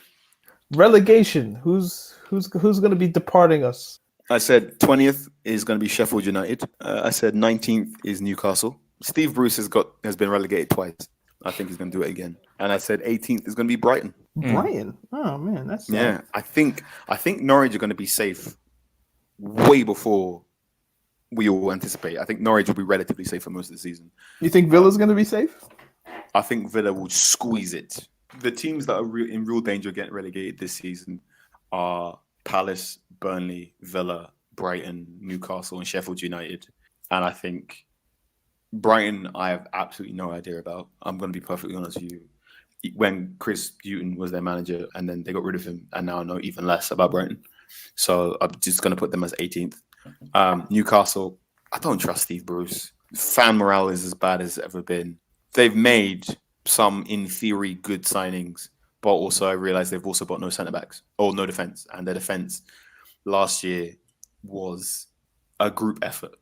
Relegation. Who's going to be departing us? I said 20th is going to be Sheffield United. I said 19th is Newcastle. Steve Bruce has been relegated twice. I think he's going to do it again. And I said 18th is going to be Brighton. Brighton? Oh man, that's yeah. I think Norwich are going to be safe way before we all anticipate. I think Norwich will be relatively safe for most of the season. You think Villa's going to be safe? I think Villa will squeeze it. The teams that are in real danger of getting relegated this season are Palace, Burnley, Villa, Brighton, Newcastle, and Sheffield United. And I think Brighton, I have absolutely no idea about. I'm going to be perfectly honest with you. When Chris Hughton was their manager and then they got rid of him, and now I know even less about Brighton. So I'm just going to put them as 18th. Newcastle, I don't trust Steve Bruce. Fan morale is as bad as it's ever been. They've made some, in theory, good signings, but also I realize they've also got no centre-backs or no defence. And their defence last year was a group effort,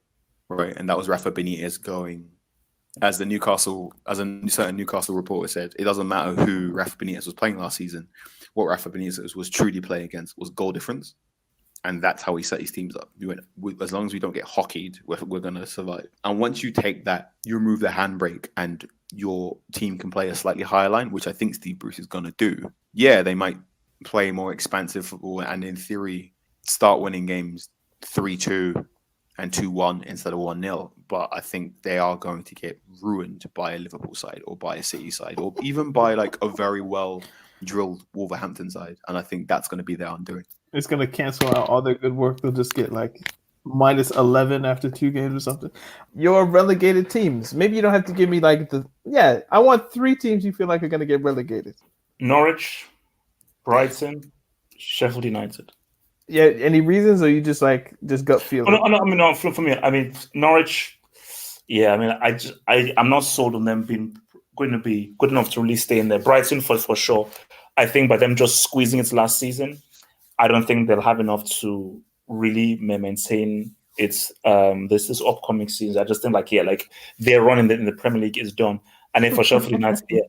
right? And that was Rafa Benitez going, as a certain Newcastle reporter said, it doesn't matter who Rafa Benitez was playing last season. What Rafa Benitez was truly playing against was goal difference. And that's how he set his teams up. As long as we don't get hockeyed, we're going to survive. And once you take that, you remove the handbrake and your team can play a slightly higher line, which I think Steve Bruce is going to do. Yeah, they might play more expansive football and in theory start winning games 3-2 and 2-1 instead of 1-0. But I think they are going to get ruined by a Liverpool side or by a City side or even by like a very well drilled Wolverhampton side. And I think that's going to be their undoing. It's going to cancel out all their good work. They'll just get like minus 11 after 2 games or something. Your relegated teams. Maybe you don't have to give me like I want 3 teams you feel like are going to get relegated. Norwich, Brighton, Sheffield United. Yeah, any reasons, or you just gut feeling? No, for me, I mean Norwich. Yeah, I mean, I'm not sold on them going to be good enough to really stay in there. Brighton for sure. I think by them just squeezing it last season, I don't think they'll have enough to really maintain its this upcoming season. I just think their run in the Premier League is done. And then for Sheffield United,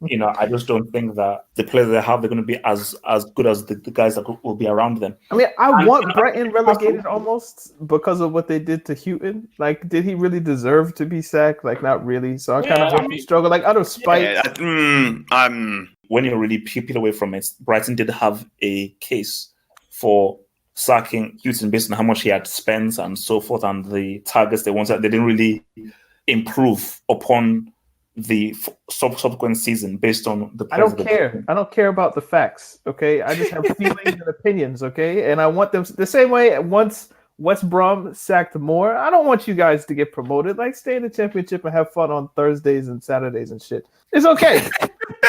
I just don't think that the players they have, they're going to be as good as the guys that will be around them. I mean, I want Brighton relegated almost because of what they did to Houghton. Like, did he really deserve to be sacked? Like, not really. So I kind of hope he struggled. Like, out of spite. When you really peel away from it, Brighton did have a case for sacking Houghton based on how much he had spent and so forth and the targets they wanted. They didn't really improve upon the subsequent season based on the. I don't care. I don't care about the facts. Okay, I just have feelings and opinions. Okay, and I want them the same way. Once West Brom sacked Moore, I don't want you guys to get promoted. Like, stay in the championship and have fun on Thursdays and Saturdays and shit. It's okay.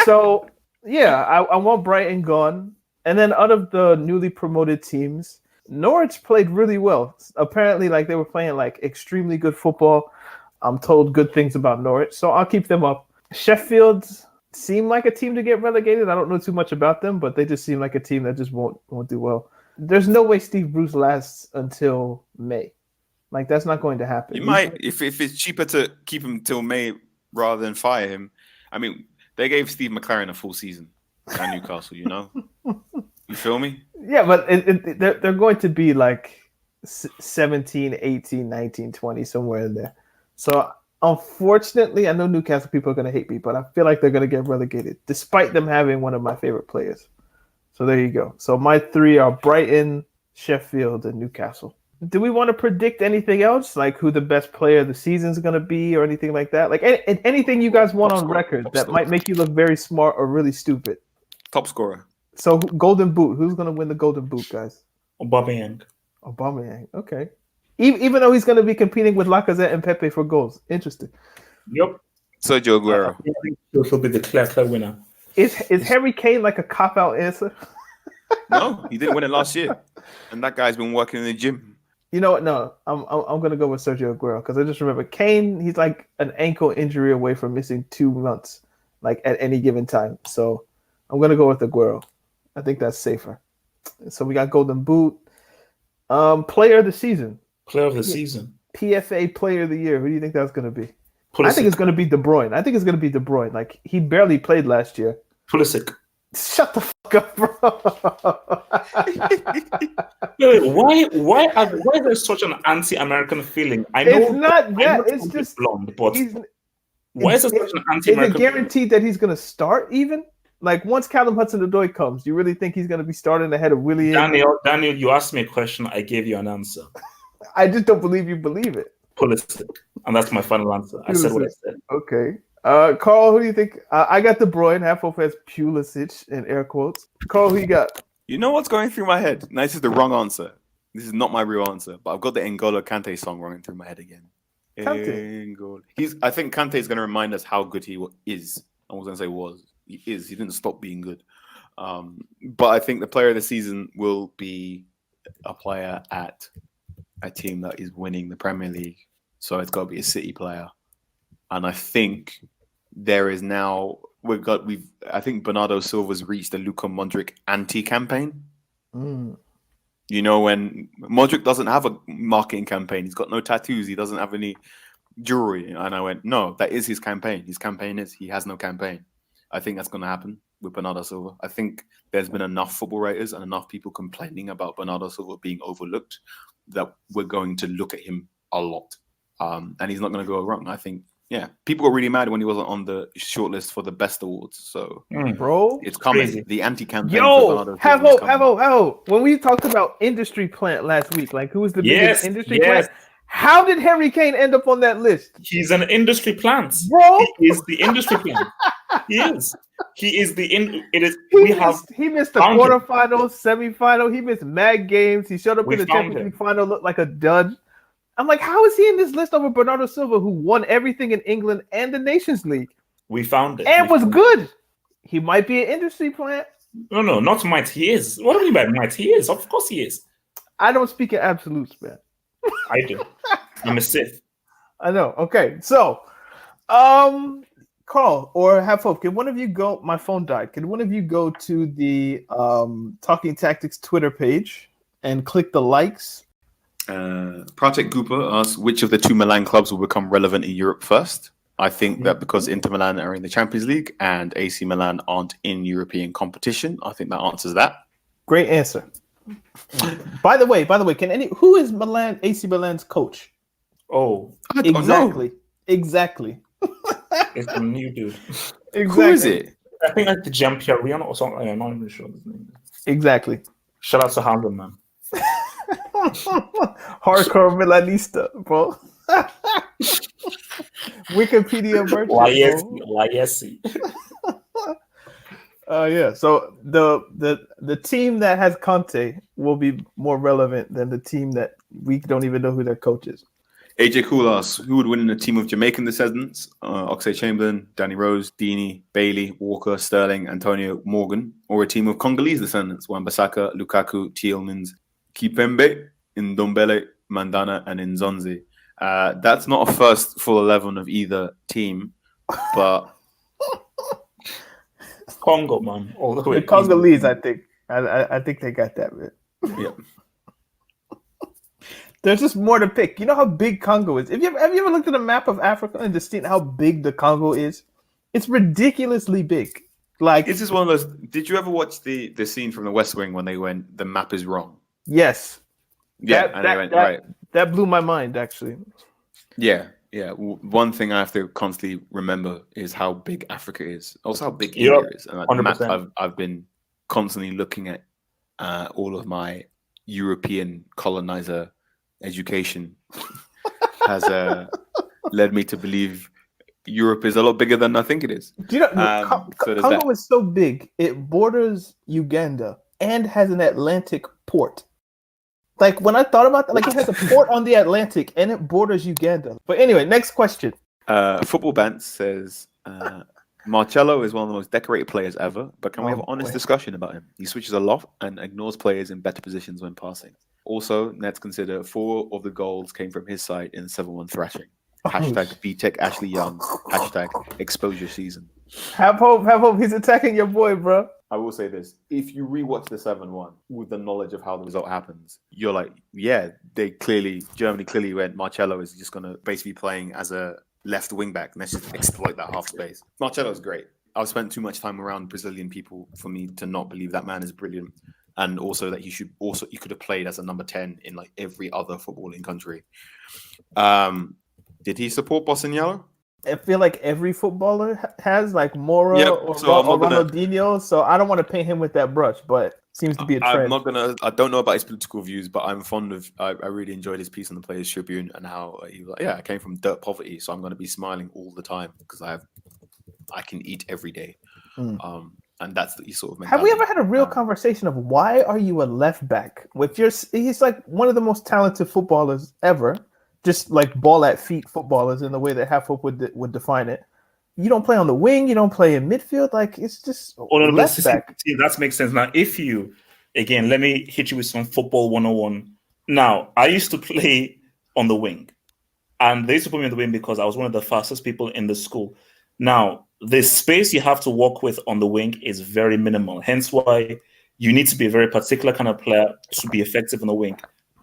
So yeah, I want Brighton gone. And then out of the newly promoted teams, Norwich played really well. Apparently, they were playing extremely good football. I'm told good things about Norwich, so I'll keep them up. Sheffield seem like a team to get relegated. I don't know too much about them, but they just seem like a team that just won't do well. There's no way Steve Bruce lasts until May. That's not going to happen. You might, if it's cheaper to keep him till May rather than fire him. I mean, they gave Steve McLaren a full season at Newcastle, You feel me? Yeah, but they're going to be 17, 18, 19, 20, somewhere in there. So, unfortunately, I know Newcastle people are going to hate me, but I feel like they're going to get relegated, despite them having one of my favorite players. So, there you go. So, my 3 are Brighton, Sheffield, and Newcastle. Do we want to predict anything else, like who the best player of the season is going to be or anything like that? Like, anything you guys want on record that might make you look very smart or really stupid? Top scorer. So, Golden Boot. Who's going to win the Golden Boot, guys? Aubameyang. Okay. Even though he's going to be competing with Lacazette and Pepe for goals. Interesting. Yep. Sergio Aguero. I think he'll be the clear winner. Is Harry Kane like a cop-out answer? No, he didn't win it last year. And that guy's been working in the gym. You know what? No, I'm going to go with Sergio Aguero because I just remember Kane, he's like an ankle injury away from missing 2 months, at any given time. So I'm going to go with Aguero. I think that's safer. So we got Golden Boot. Player of the season. Player of the season. PFA Player of the Year. Who do you think that's going to be? Pulisic. I think it's going to be De Bruyne. He barely played last year. Pulisic. Shut the fuck up, bro. Why is there such an anti-American feeling? I know it's not that. It's just blonde, but why is there such an anti-American? Is it guaranteed that he's going to start even? Once Callum Hudson-Odoi comes, you really think he's going to be starting ahead of Willian? Daniel, you asked me a question. I gave you an answer. I just don't believe you believe it. Pulisic. And that's my final answer. I said what I said. Okay. Carl, who do you think? I got De Bruyne, half off as Pulisic in air quotes. Carl, who you got? You know what's going through my head? No, this is the wrong answer. This is not my real answer. But I've got the N'Golo Kante song running through my head again. Kante. I think Kante is going to remind us how good he is. I was going to say was. He is. He didn't stop being good. But I think the player of the season will be a player at a team that is winning the Premier League. So it's got to be a City player. And I think there is now I think Bernardo Silva's reached the Luka Modric anti-campaign. Mm. When Modric doesn't have a marketing campaign, he's got no tattoos, he doesn't have any jewelry. And I went, no, that is his campaign. His campaign is he has no campaign. I think that's going to happen. with Bernardo Silva. I think there's been enough football writers and enough people complaining about Bernardo Silva being overlooked that we're going to look at him a lot. And he's not going to go wrong. I think, people got really mad when he wasn't on the shortlist for the best awards. So, bro, it's coming. Crazy. The anti-campaign. Yo, have hope. When we talked about industry plant last week, like who was the biggest industry plant? How did Harry Kane end up on that list? He's an industry plant, bro. He is the industry plant. He is. He is the He missed the quarterfinal, semifinal. He missed mad games. He showed up in the Champions League final, looked like a dud. I'm like, how is he in this list over Bernardo Silva, who won everything in England and the Nations League? We found it. And was good. He might be an industry plant. No, not might. He is. What do you mean by might? He is. Of course he is. I don't speak in absolutes, man. I do. I'm a Sith. I know. Okay, so, Carl or Have Hope, can one of you go? My phone died. Can one of you go to the Talking Tactics Twitter page and click the likes? Project Cooper asks, which of the two Milan clubs will become relevant in Europe first? I think that because Inter Milan are in the Champions League and AC Milan aren't in European competition, I think that answers that. Great answer. By the way, who is AC Milan's coach? Oh, exactly. It's a new dude. Exactly. Who is it? I think like the Giampiero or something. I'm not even sure his name. Exactly. Shout out to Harlem, man. Hardcore Milanista, bro. Wikipedia merchant. Why yes. Yeah. So the team that has Conte will be more relevant than the team that we don't even know who their coach is. AJ Cool asks, who would win in a team of Jamaican descendants? Oxlade-Chamberlain, Danny Rose, Deeney, Bailey, Walker, Sterling, Antonio, Morgan, or a team of Congolese descendants? Wan-Bissaka, Lukaku, Tielemans, Kipembe, Ndombele, Mandana, and Nzonzi. That's not a first full 11 of either team, but Congo, man, all the way. The Congolese, I think. I think they got that, man. Yeah. There's just more to pick. You know how big Congo is. Have you ever looked at a map of Africa and just seen how big the Congo is? It's ridiculously big. Like, it's just one of those. Did you ever watch the scene from The West Wing when they went, the map is wrong? Yes. Right. That blew my mind, actually. Yeah. One thing I have to constantly remember is how big Africa is. Also, how big India is. And the map I've been constantly looking at all of my European colonizer education has led me to believe Europe is a lot bigger than I think it is. Do you know, Congo is so big, it borders Uganda and has an Atlantic port. Like, when I thought about that, like, it has a port on the Atlantic and it borders Uganda. But anyway, next question. Football Bants says, Marcelo is one of the most decorated players ever, but can we have an honest discussion about him? He switches a lot and ignores players in better positions when passing. Also, let's consider 4 of the goals came from his side in the 7-1 thrashing. Hashtag BTech Ashley Young. Hashtag exposure season. Have hope. He's attacking your boy, bro. I will say this. If you rewatch the 7-1 with the knowledge of how the result happens, you're like, yeah, Germany clearly went, Marcelo is just going to basically be playing as a left wing back. Let's just exploit that half space. Marcelo's great. I've spent too much time around Brazilian people for me to not believe that man is brilliant. And also that he could have played as a number 10 in like every other footballing country. Did he support Bolsonaro? I feel like every footballer has, like Mora or Ronaldinho. So I don't want to paint him with that brush, but seems to be a trend. I don't know about his political views, but I'm fond of. I really enjoyed his piece on the Players Tribune and how he was like, I came from dirt poverty, so I'm going to be smiling all the time because I can eat every day. And that's the sort of mentality. Have we ever had a real conversation of why are you a left back? He's like one of the most talented footballers ever, just like ball at feet footballers in the way that Half Hope would define it. You don't play on the wing, you don't play in midfield, like it's just left back. That makes sense. Now, let me hit you with some football 101. Now, I used to play on the wing, and they used to put me on the wing because I was one of the fastest people in the school. Now, the space you have to work with on the wing is very minimal. Hence why you need to be a very particular kind of player to be effective on the wing.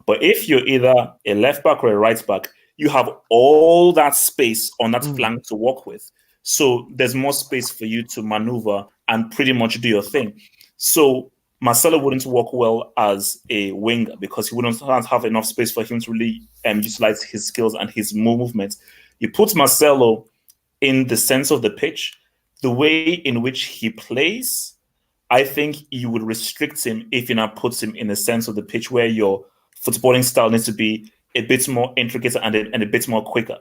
But if you're either a left back or a right back, you have all that space on that flank to work with. So there's more space for you to maneuver and pretty much do your thing. So Marcelo wouldn't work well as a winger because he wouldn't have enough space for him to really utilize his skills and his movement. You put Marcelo in the sense of the pitch, the way in which he plays, I think you would restrict him if you now put him in a sense of the pitch where your footballing style needs to be a bit more intricate and a bit more quicker.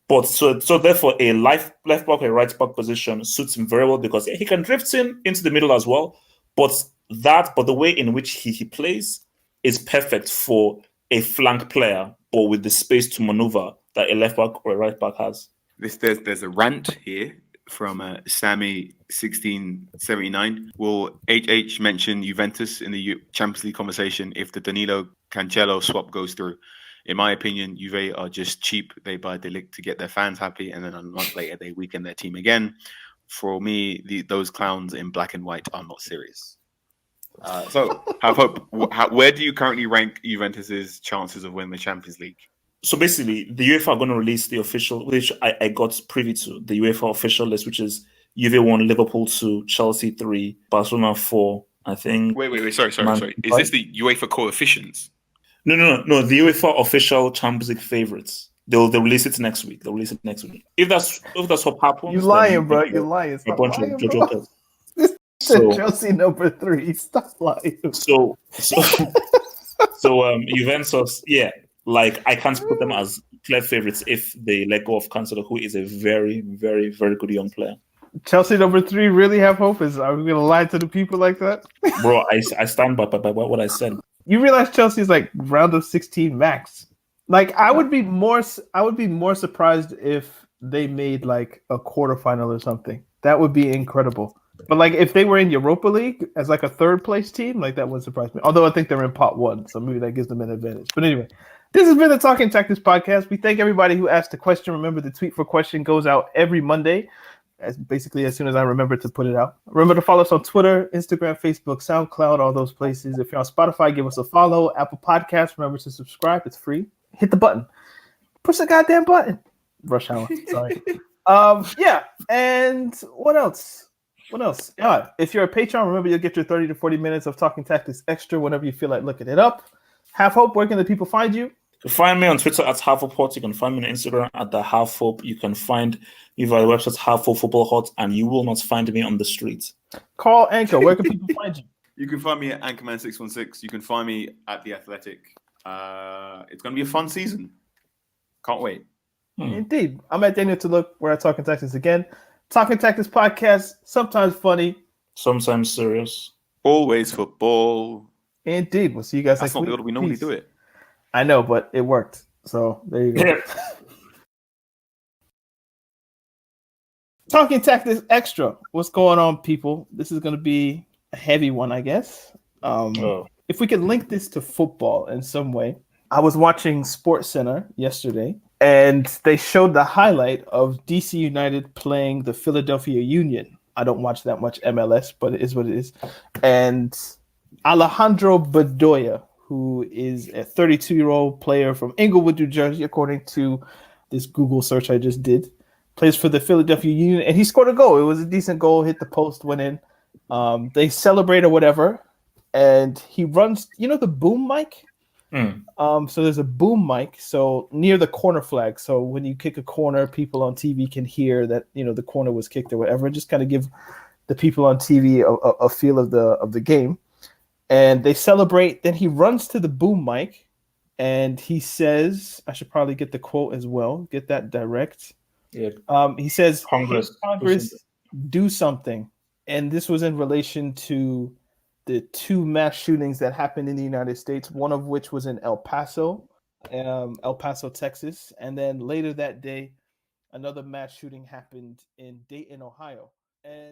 But so therefore, a left back or a right back position suits him very well because he can drift into the middle as well. But the way in which he plays is perfect for a flank player, but with the space to maneuver that a left back or a right back has. There's a rant here from Sammy 1679. Will HH mention Juventus in the Champions League conversation if the Danilo Cancelo swap goes through? In my opinion, Juve are just cheap. They buy the Ligue to get their fans happy, and then a month later they weaken their team again. For me, those clowns in black and white are not serious. So, have hope. Where do you currently rank Juventus's chances of winning the Champions League? So basically, the UEFA are going to release the official, which I got privy to, the UEFA official list, which is Juve 1, Liverpool 2, Chelsea 3, Barcelona 4, I think. Wait. Sorry. Is this the UEFA coefficients? No. The UEFA official Champions League favorites. They'll release it next week. If that's what happens, you lying, bro. You're lying. Stop lying, bro. So, Chelsea number 3. Stop lying. So Juventus, yeah. Like, I can't put them as clear favorites if they let go of Cancelo, who is a very, very, very good young player. Chelsea number 3 really have hope? Are we going to lie to the people like that? Bro, I stand by what I said. You realize Chelsea's like round of 16 max. Like, I would be more surprised if they made like a quarterfinal or something. That would be incredible. But like, if they were in Europa League as like a third place team, like that wouldn't surprise me. Although I think they're in pot 1, so maybe that gives them an advantage. But anyway, this has been the Talking Tactics podcast. We thank everybody who asked a question. Remember, the tweet for question goes out every Monday, as soon as I remember to put it out. Remember to follow us on Twitter, Instagram, Facebook, SoundCloud, all those places. If you're on Spotify, give us a follow. Apple Podcasts, remember to subscribe. It's free. Hit the button. Push the goddamn button. Rush hour. Sorry. Yeah. And what else? Yeah. If you're a Patreon, remember you'll get your 30 to 40 minutes of Talking Tactics extra whenever you feel like looking it up. Half Hope, where can the people find you? You can find me on Twitter at HalfHopeHot. You can find me on Instagram at the Half Hope. You can find me via the website Half Hope Football Hot, and you will not find me on the streets. Carl Anchor, where can people find you? You can find me at Anchorman616. You can find me at The Athletic. It's going to be a fun season. Can't wait. Indeed. I'm at Daniel to look where I Talking Tactics again. Talking Tactics podcast, sometimes funny, sometimes serious, always football. Indeed. We'll see you guys next week. That's not the way we normally do it. I know, but it worked. So there you go. Yeah. Talking Tactics Extra. What's going on, people? This is going to be a heavy one, I guess. If we could link this to football in some way. I was watching SportsCenter yesterday, and they showed the highlight of DC United playing the Philadelphia Union. I don't watch that much MLS, but it is what it is. And Alejandro Bedoya, who is a 32-year-old player from Englewood, New Jersey, according to this Google search I just did, plays for the Philadelphia Union, and he scored a goal. It was a decent goal, hit the post, went in. They celebrate or whatever, and he runs, the boom mic? So there's a boom mic, so near the corner flag. So when you kick a corner, people on TV can hear that, the corner was kicked or whatever. Just kind of give the people on TV a feel of the game. And they celebrate. Then he runs to the boom mic, and he says, I should probably get the quote as well. Get that direct. Yeah. He says, Congress, do something. And this was in relation to the 2 mass shootings that happened in the United States, one of which was in El Paso, Texas. And then later that day, another mass shooting happened in Dayton, Ohio. And